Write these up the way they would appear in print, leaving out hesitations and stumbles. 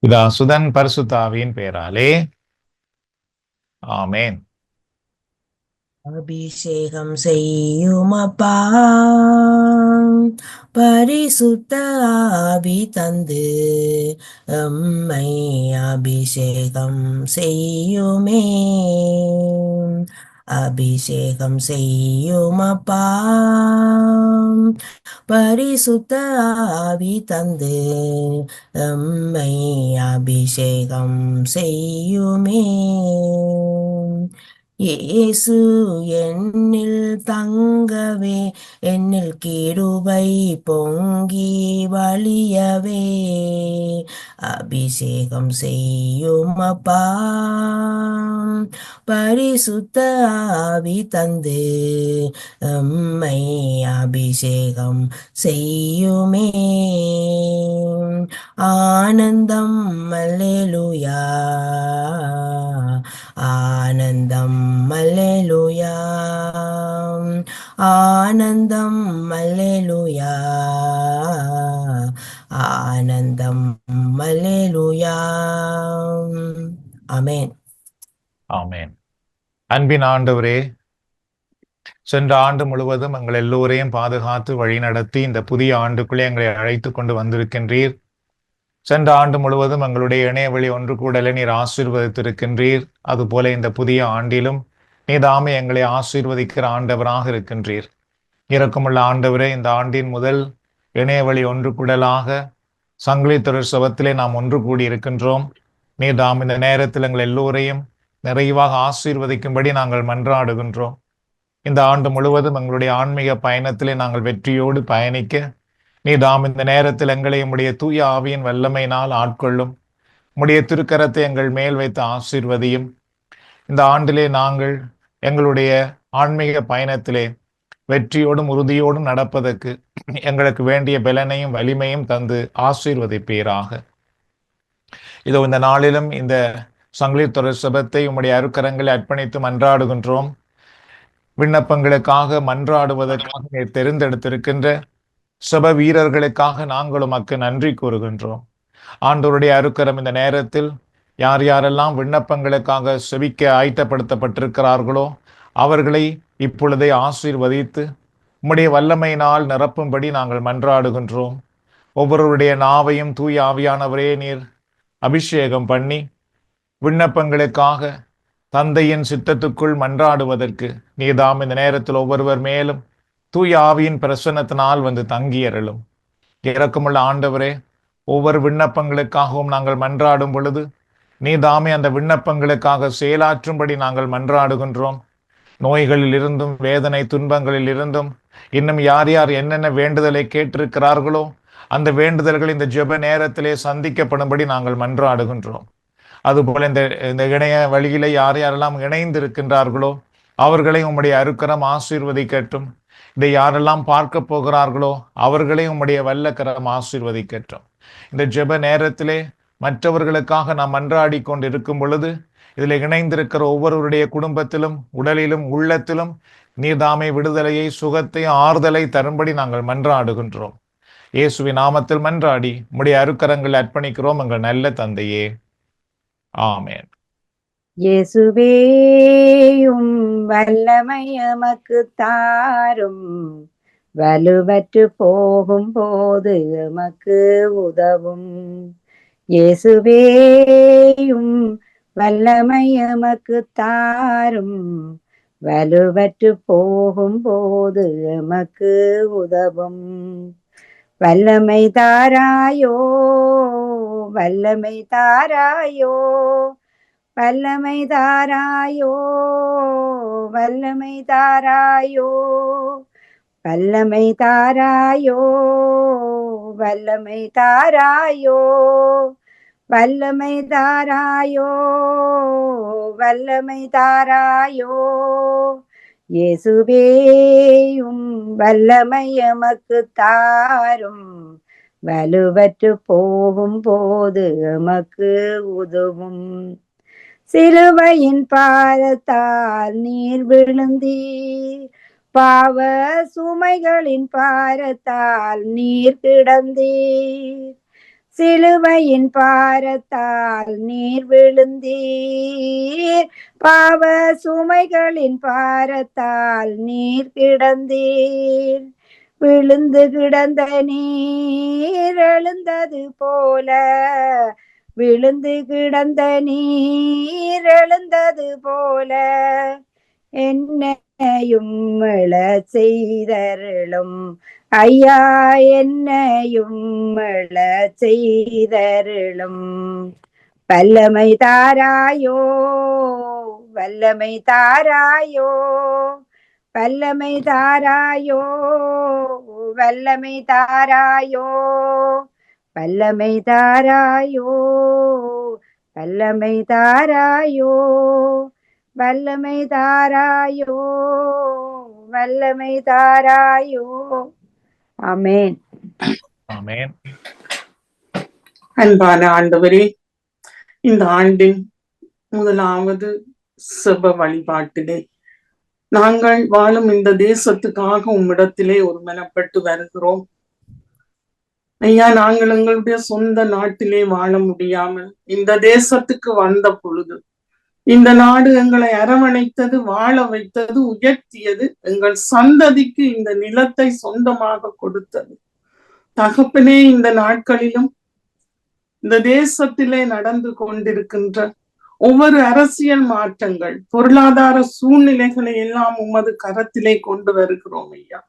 பிதா சுதன் பரிசுத்த ஆவியின் பெயராலே ஆமேன். அபிஷேகம் செய்யுமப்பா, பரிசுத்த ஆவி தந்து எம்மை அபிஷேகம் செய்யுமே. அபிஷேகம் செய்யுமப்பா, பரிசுத்த ஆவி தந்து எம்மை அபிஷேகம் செய்யுமே. இயேசு என்னில் தங்கவே, என்னில் கிருபை பொங்கி வழியவே, அபிஷேகம் செய்யுமப்பா, பரிசுத்த ஆவி தந்து எம்மை அபிஷேகம் செய்யுமே. ஆனந்தம் அல்லேலூயா, ஆனந்தம் அல்லேலூயா, ஆனந்தம் அல்லேலூயா, ஆனந்தம் அல்லேலூயா. ஆமென். ஆமேன். அன்பின் ஆண்டவரே, சென்ற ஆண்டு முழுவதும் எங்கள் எல்லோரையும் பாதுகாத்து வழிநடத்தி இந்த புதிய ஆண்டுக்குள்ளே எங்களை அழைத்து கொண்டு வந்திருக்கின்றீர். சென்ற ஆண்டு முழுவதும் எங்களுடைய இணையவழி ஒன்று கூடலை நீர் ஆசீர்வதித்திருக்கின்றீர். அதுபோல இந்த புதிய ஆண்டிலும் நீதாமே எங்களை ஆசீர்வதிக்கிற ஆண்டவராக இருக்கின்றீர். இரக்கமுள்ள ஆண்டவரே, இந்த ஆண்டின் முதல் இணையவழி ஒன்று கூடலாக சங்கிலி தொடர் சபத்திலே நாம் ஒன்று கூடி இருக்கின்றோம். நீதாம் இந்த நேரத்தில் எங்கள் எல்லோரையும் நிறைவாக ஆசீர்வதிக்கும்படி நாங்கள் மன்றாடுகின்றோம். இந்த ஆண்டு முழுவதும் எங்களுடைய ஆன்மீக பயணத்திலே நாங்கள் வெற்றியோடு பயணிக்க நீதாம் இந்த நேரத்தில் எங்களை உம்முடைய தூய ஆவியின் வல்லமையினால் ஆட்கொள்ளும். உம்முடைய திருக்கரத்தை எங்கள் மேல் வைத்து ஆசீர்வதியும். இந்த ஆண்டிலே நாங்கள் எங்களுடைய ஆன்மீக பயணத்திலே வெற்றியோடும் உறுதியோடும் நடப்பதற்கு எங்களுக்கு வேண்டிய பலனையும் வலிமையும் தந்து ஆசீர்வதிப்பீராக. இதோ இந்த நாளிலும் இந்த சங்கிலி தொடர் சபத்தை உம்முடைய அருக்கரங்களை அர்ப்பணித்து மன்றாடுகின்றோம். விண்ணப்பங்களுக்காக மன்றாடுவதற்காக நீர் தெரிந்தெடுத்திருக்கின்ற சப வீரர்களுக்காக நாங்கள் உமக்கு நன்றி கூறுகின்றோம். ஆண்டவருடைய அருக்கரம் இந்த நேரத்தில் யார் யாரெல்லாம் விண்ணப்பங்களுக்காக செபிக்க ஆயத்தப்படுத்தப்பட்டிருக்கிறார்களோ அவர்களை இப்பொழுதே ஆசீர்வதித்து உம்முடைய வல்லமையினால் நிரப்பும்படி நாங்கள் மன்றாடுகின்றோம். ஒவ்வொருவருடைய நாவையும் தூய ஆவியானவரே நீர் அபிஷேகம் பண்ணி விண்ணப்பங்களுக்காக தந்தையின் சித்தத்துக்குள் மன்றாடுவதற்கு நீதாம் இந்த நேரத்தில் ஒவ்வொருவர் மேலும் தூய ஆவியின் பிரசன்னத்தினால் வந்து தங்கியறலும். இரக்கமுள்ள ஆண்டவரே, ஒவ்வொரு விண்ணப்பங்களுக்காகவும் நாங்கள் மன்றாடும் பொழுது நீதாமே அந்த விண்ணப்பங்களுக்காக செயலாற்றும்படி நாங்கள் மன்றாடுகின்றோம். நோய்களில் இருந்தும் வேதனை துன்பங்களில் இருந்தும் இன்னும் யார் யார் என்னென்ன வேண்டுதலை கேட்டிருக்கிறார்களோ அந்த வேண்டுதல்கள் இந்த ஜெப நேரத்திலே சந்திக்கப்படும்படி நாங்கள் மன்றாடுகின்றோம். அதுபோல இந்த இணைய வழியிலே யார் யாரெல்லாம் இணைந்திருக்கின்றார்களோ அவர்களை உம்முடைய அருக்கரம் ஆசீர்வதிக்கட்டும். இதை யாரெல்லாம் பார்க்க போகிறார்களோ அவர்களை உம்முடைய வல்லக்கரம் ஆசீர்வதிக்கட்டும். இந்த ஜெப நேரத்திலே மற்றவர்களுக்காக நாம் மன்றாடி கொண்டு இருக்கும் பொழுது இதில் இணைந்திருக்கிற ஒவ்வொருவருடைய குடும்பத்திலும் உடலிலும் உள்ளத்திலும் நீர்தாமே விடுதலையை சுகத்தை ஆறுதலை தரும்படி நாங்கள் மன்றாடுகின்றோம். இயேசுவின் நாமத்தில் மன்றாடி உம்முடைய அருக்கரங்கள் அர்ப்பணிக்கிறோம் எங்கள் நல்ல தந்தையே, ஆமேன். இயேசுவேயும் வல்லமை எமக்கு தாரும், வலுவற்று போகும் போது எமக்கு உதவும். இயேசுவேயும் வல்லமை எமக்கு தாரும், வலுவற்று போகும் போது எமக்கு உதவும். வல்லமை தாராயோ, வல்லமை தாராயோ, வல்லமை தாராயோ, வல்லமை தாராயோ, வல்லமை தாராயோ, வல்லமை தாராயோ, வல்லமை தாராயோ, வல்லமை தாராயோ. இயேசுவேயும் வல்லமை எமக்கு தாரும், வலுவற்று போகும் போது எமக்கு உதவும். சிலுவையின் பாரத்தால் நீர் விழுந்தீர், பாவ சுமைகளின் பாரத்தால் நீர் கிடந்தீர். சிலுவையின் பாரத்தால் நீர் விழுந்தீர், பாவ சுமைகளின் பாரத்தால் நீர் கிடந்தீர். விழுந்து கிடந்த நீர் எழுந்தது போல, விழுந்து கிடந்த நீர் எழுந்தது போல, என்னையும் எழச் செய்தருளும் ஐயா, என்னையும் எழச் செய்தருளும். வல்லமை தாராயோ, வல்லமை தாராயோ, வல்லமை தாராயோ, வல்லமை தாராயோ, வல்லமை தாராயோ, வல்லமை தாராயோ, வல்லமை தாராயோ, வல்லமை தாராயோ. ஆமென். ஆமென். அன்பான ஆண்டவரே, இந்த ஆண்டின் முதலாவது செப வழிபாட்டிலே நாங்கள் வாழும் இந்த தேசத்துக்காக உம்மிடத்திலே ஒருமனப்பட்டு வருகிறோம். ஐயா, நாங்கள் எங்களுடைய சொந்த நாட்டிலே வாழ முடியாமல் இந்த தேசத்துக்கு வந்த பொழுது இந்த நாடு எங்களை அரவணைத்தது, வாழ வைத்தது, உயர்த்தியது, எங்கள் சந்ததிக்கு இந்த நிலத்தை சொந்தமாக கொடுத்தது. தகப்பனே, இந்த நாட்களிலும் இந்த தேசத்திலே நடந்து கொண்டிருக்கின்ற ஒவ்வொரு அரசியல் மாற்றங்கள், பொருளாதார சூழ்நிலைகளை எல்லாம் உமது கரத்திலே கொண்டு வருகிறோம் ஐயா.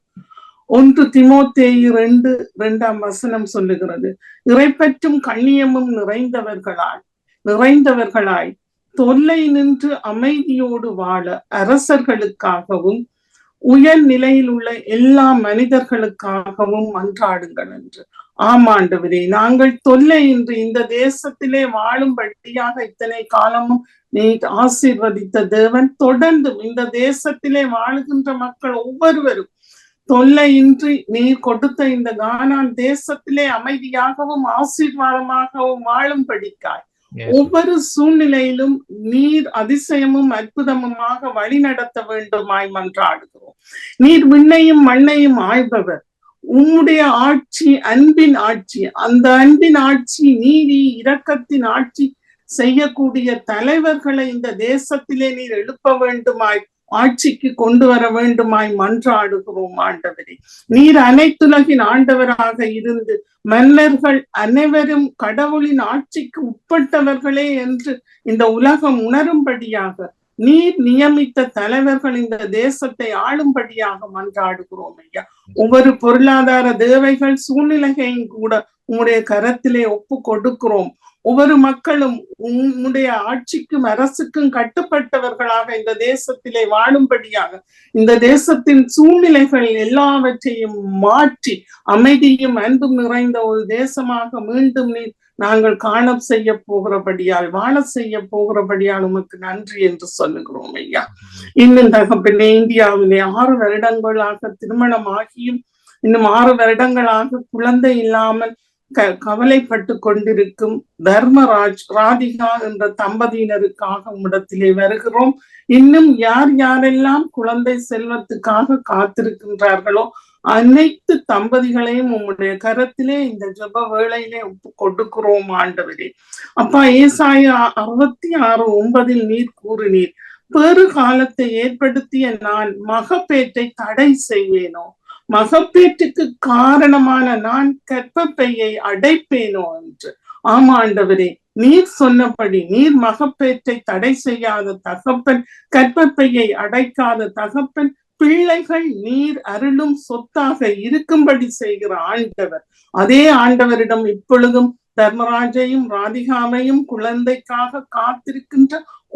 1 தீமோத்தேயு 2:2 சொல்லுகிறது, இறைப்பற்றும் கண்ணியமும் நிறைந்தவர்களாய் தொல்லை நின்று அமைதியோடு வாழ அரசர்களுக்காகவும் உயர் நிலையில் உள்ள எல்லா மனிதர்களுக்காகவும் மன்றாடுங்கள் என்று. ஆமாண்டவரே, நாங்கள் தொல்லை இன்று இந்த தேசத்திலே வாழும்படியாக இத்தனை காலமும் நீ ஆசீர்வதித்த தேவன் தொடர்ந்தும் இந்த தேசத்திலே வாழுகின்ற மக்கள் ஒவ்வொருவரும் தொல்லையின்றி நீர் கொடுத்த இந்த கானான் தேசத்திலே அமைதியாகவும் ஆசீர்வாதமாகவும் வாழும்படிக்காய் ஒவ்வொரு சூழ்நிலையிலும் நீர் அதிசயமும் அற்புதமுமாக வழி நடத்த வேண்டுமாய் மன்றாடுகிறோம். நீர் விண்ணையும் மண்ணையும் ஆள்பவர். உம்முடைய ஆட்சி அன்பின் ஆட்சி. அந்த அன்பின் ஆட்சி, நீதி, இரக்கத்தின் ஆட்சி செய்யக்கூடிய தலைவர்களை இந்த தேசத்திலே நீர் எழுப்ப வேண்டுமாய், ஆட்சிக்கு கொண்டு வர வேண்டுமாய் மன்றாடுகிறோம் ஆண்டவரே. நீர் அனைத்துலகின் ஆண்டவராக இருந்து மன்னர்கள் அனைவரும் கடவுளின் ஆட்சிக்கு உட்பட்டவர்களே என்று இந்த உலகம் உணரும்படியாக நீர் நியமித்த தலைவர்கள் இந்த தேசத்தை ஆளும்படியாக மன்றாடுகிறோம் ஐயா. ஒவ்வொரு பொருளாதார தேவைகள் சூழ்நிலையையும் கூட உம்முடைய கரத்திலே ஒப்பு கொடுக்கிறோம். ஒவ்வொரு மக்களும் உம்முடைய ஆட்சிக்கும் அரசுக்கும் கட்டுப்பட்டவர்களாக இந்த தேசத்திலே வாழும்படியாக இந்த தேசத்தின் சூழ்நிலைகள் எல்லாவற்றையும் மாற்றி அமைதியும் அன்பும் நிறைந்த ஒரு தேசமாக மீண்டும் நாங்கள் காண செய்ய போகிறபடியால், வாழ செய்ய போகிறபடியால் உமக்கு நன்றி என்று சொல்லுகிறோம் ஐயா. இன்னும் தகப்பனே, இந்தியாவிலே 6 வருடங்களாக திருமணம் ஆகியும் இன்னும் 6 வருடங்களாக குழந்தை இல்லாமல் கவலைப்பட்டு கொண்டிருக்கும் தர்மராஜ், ராதிகா என்ற தம்பதியினருக்காக உம்மிடத்திலே வருகிறோம். இன்னும் யாரெல்லாம் குழந்தை செல்வத்துக்காக காத்திருக்கின்றார்களோ அனைத்து தம்பதிகளையும் உம்முடைய கரத்திலே இந்த ஜெப வேளையிலே ஒப்பு கொடுக்கிறோம் ஆண்டவரே. அப்பா, ஏசாயா 66:9 நீர் கூறினீர், பெரு காலத்தை ஏற்படுத்திய நான் மகப்பேற்றை தடை செய்வேனோ, மகப்பேற்றுக்கு காரணமான நான் கர்ப்பப்பையை அடைப்பேனோ என்று. ஆமா ஆண்டவரே, நீர் சொன்னபடி நீர் மகப்பேற்றை தடை செய்யாத தகப்பன், கர்ப்பப்பையை அடைக்காத தகப்பன், பிள்ளைகள் நீர் அருளும் சொத்தாக இருக்கும்படி செய்கிற ஆண்டவர். அதே ஆண்டவரிடம் இப்பொழுதும் தர்மராஜையும் ராதிகாவையும் குழந்தைக்காக காத்திருக்கின்ற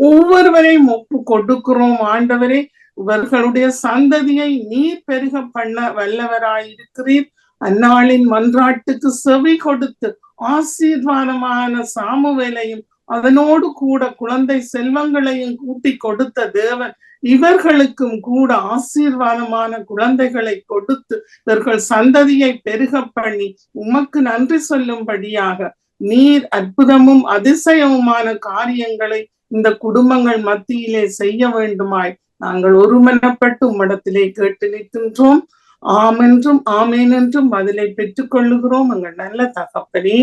ஒவ்வொருவரையும் ஒப்பு கொடுக்கிறோம் ஆண்டவரே. இவர்களுடைய சந்ததியை நீர் பெருக பண்ண வல்லவராயிருக்கிறீர். அந்நாளின் மன்றாட்டுக்கு செவி கொடுத்து ஆசீர்வாதமான சாமுவேலையும் அதனோடு கூட குழந்தை செல்வங்களையும் கூட்டி கொடுத்த தேவன் இவர்களுக்கும் கூட ஆசீர்வாதமான குழந்தைகளை கொடுத்து இவர்கள் சந்ததியை பெருக பண்ணி உமக்கு நன்றி சொல்லும்படியாக நீர் அற்புதமும் அதிசயமுமான காரியங்களை இந்த குடும்பங்கள் மத்தியிலே செய்ய வேண்டுமாய் நாங்கள் ஒருமனப்பட்டு உம்மிடத்திலே கேட்டு நிற்கின்றோம். ஆமென்றும் ஆமேன் என்றும் பதிலை பெற்றுக் கொள்ளுகிறோம் எங்கள் நல்ல தகப்பனே,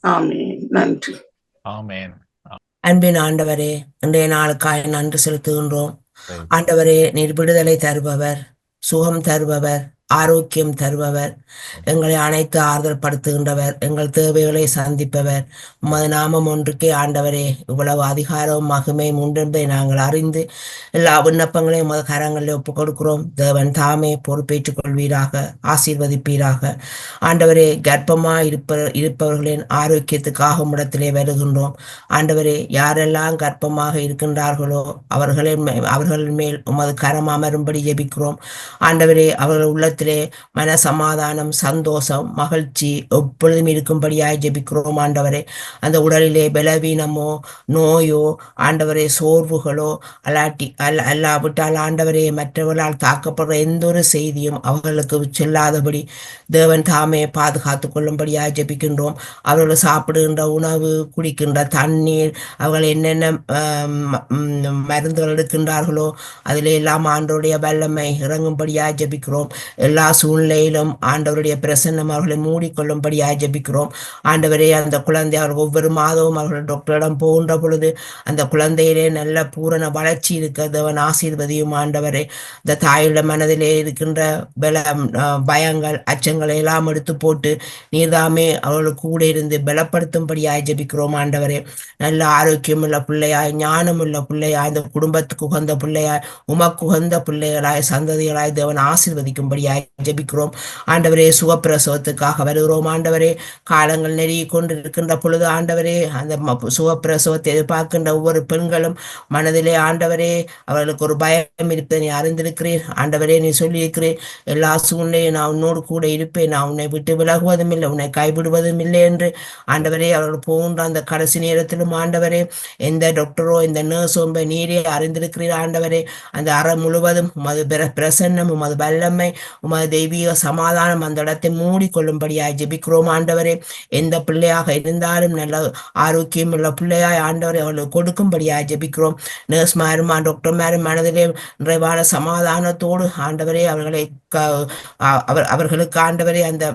ஆமென். நன்றி. ஆமென். அன்பின் ஆண்டவரே, இன்றைய நாளுக்காய் நன்றி செலுத்துகின்றோம். Praise. ஆண்டவரே, நீர் விடுதலை தருபவர், சுகம் தருபவர், ஆரோக்கியம் தருபவர், எங்களை அனைத்து ஆறுதல் படுத்துகின்றவர், எங்கள் தேவைகளை சந்திப்பவர். உமது நாமம் ஒன்றுக்கே ஆண்டவரே இவ்வளவு அதிகாரமும் மகிமையும் உண்டென்பதை நாங்கள் அறிந்து எல்லா விண்ணப்பங்களையும் உமது கரங்களில் ஒப்புக் கொடுக்கிறோம். தேவன் தாமே பொறுப்பேற்றுக் கொள்வீராக, ஆசீர்வதிப்பீராக. ஆண்டவரே, கர்ப்பமாய் இருப்பவர்களின் ஆரோக்கியத்துக்காக உம்மிடத்திலே வருகின்றோம். ஆண்டவரே, யாரெல்லாம் கர்ப்பமாக இருக்கின்றார்களோ அவர்களின் மேல் உமது கரம் அமரும்படி ஜெபிக்கிறோம். ஆண்டவரே, அவர்கள் உள்ளத்திலே மன சமாதானம், சந்தோஷம், மகிழ்ச்சி எப்பொழுதும் இருக்கும்படியாய் ஜெபிக்கிறோம். ஆண்டவரே, அந்த உடலிலே பலவீனமோ நோயோ ஆண்டவரே சோர்வுகளோ அல்லாவிட்டால் ஆண்டவரே மற்றவர்களால் தாக்கப்படுற எந்த ஒரு செய்தியும் அவர்களுக்கு செல்லாதபடி தேவன் தாமே பாதுகாத்துக் கொள்ளும்படியாய் ஜெபிக்கின்றோம். அவர்கள் சாப்பிடுகின்ற உணவு, குடிக்கின்ற தண்ணீர், அவர்கள் என்னென்ன மருந்துகள் எடுக்கின்றார்களோ அதிலே எல்லாம் ஆண்டவருடைய வல்லமை இறங்கும்படியாய் ஜெபிக்கிறோம். எல்லா சூழ்நிலையிலும் ஆண்டவருடைய பிரசன்னம் அவர்களை மூடிக்கொள்ளும்படியாய் ஜெபிக்கிறோம். ஆண்டவரே, அந்த குழந்தை அவர்கள் ஒவ்வொரு மாதமும் அவர்கள் டாக்டரிடம் போகின்ற பொழுது அந்த குழந்தையிலே நல்ல பூரண வளர்ச்சி இருக்க தேவன் ஆசீர்வதியும். ஆண்டவரே, இந்த தாயுள்ள மனதிலே இருக்கின்ற பயங்கள், அச்சங்களை எல்லாம் எடுத்து போட்டு நீர்தாமே அவர்களுக்கு கூட இருந்து பலப்படுத்தும்படியாய் ஜெபிக்கிறோம். ஆண்டவரே, நல்ல ஆரோக்கியமுள்ள பிள்ளையாய், ஞானமுள்ள பிள்ளையாய், இந்த குடும்பத்துக்கு உகந்த பிள்ளையாய், உமக்கு உகந்த பிள்ளைகளாய், சந்ததிகளாய் தேவன் ஆசீர்வதிக்கும்படியாய் ஜெபிக்கிறோம். ஆண்டவரே, சுகப்பிரசவத்துக்காக வருகிறோம். ஆண்டவரே, காலங்கள் நெருங்கி கொண்டிருக்கின்ற பொழுது ஆண்டவரே, அந்த சுகப்பிரசவத்தை எதிர்பார்க்கின்ற ஒவ்வொரு பெண்களும் மனதிலே ஆண்டவரே அவர்களுக்கு ஒரு பயம் இருப்பதை நீ அறிந்திருக்கிறேன். ஆண்டவரே, நீ சொல்லியிருக்கிறேன், எல்லா சூழ்நிலையும் நான் உன்னோடு கூட இருப்பேன், நான் உன்னை விட்டு விலகுவதும் இல்லை, உன்னை கைவிடுவதும் இல்லை என்று. ஆண்டவரே, அவர்கள் போகின்ற அந்த கடைசி நேரத்திலும் ஆண்டவரே எந்த டாக்டரோ எந்த நர்ஸோ நீரே அறிந்திருக்கிறீர். ஆண்டவரே, அந்த அறை முழுவதும் உமது பிரசன்னம், உமது வல்லமை, உமது தெய்வீக சமாதானம் அந்த இடத்தை மூடிக்கொள்ளும்படியாய் ஜெபிக்கிறோம். ஆண்டவரே, எந்த பிள்ளையாக இருந்தாலும் நல்ல ஆரோக்கியம் உள்ள பிள்ளையாய் ஆண்டவரை அவர்களுக்கு கொடுக்கும்படியாய் ஜெபிக்கிறோம். நர்ஸ்மாரும் டாக்டர்மாரும் மனதிலே நிறைவான சமாதானத்தோடு ஆண்டவரே அவர்களுக்கு ஆண்டவரே அந்த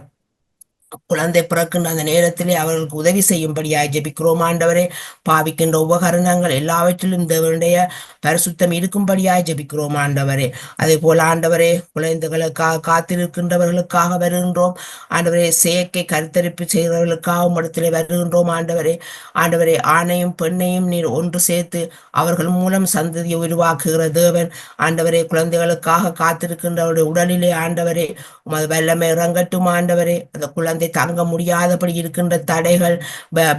குழந்தை பிறக்கின்ற அந்த நேரத்திலே அவர்களுக்கு உதவி செய்யும்படியாய் ஜெபிக்கிறோம். ஆண்டவரே, பாவிக்கின்ற உபகரணங்கள் எல்லாவற்றிலும் தேவனுடைய பரிசுத்தம் இருக்கும்படியாய் ஜெபிக்கிறோம். ஆண்டவரே, அதே போல ஆண்டவரே, குழந்தைகளுக்காக காத்திருக்கின்றவர்களுக்காக வருகின்றோம். ஆண்டவரே, செயற்கை கருத்தரிப்பு செய்கிறவர்களுக்காக இடத்திலே வருகின்றோம். ஆண்டவரே, ஆணையும் பெண்ணையும் நீர் ஒன்று சேர்த்து அவர்கள் மூலம் சந்ததியை உருவாக்குகிற தேவன். ஆண்டவரே, குழந்தைகளுக்காக காத்திருக்கின்றவருடைய உடலிலே ஆண்டவரே உமது வல்லமை இறங்கட்டும். ஆண்டவரே, அந்த குழந்தை தங்க முடியாதபடி இருக்கின்ற தடைகள்,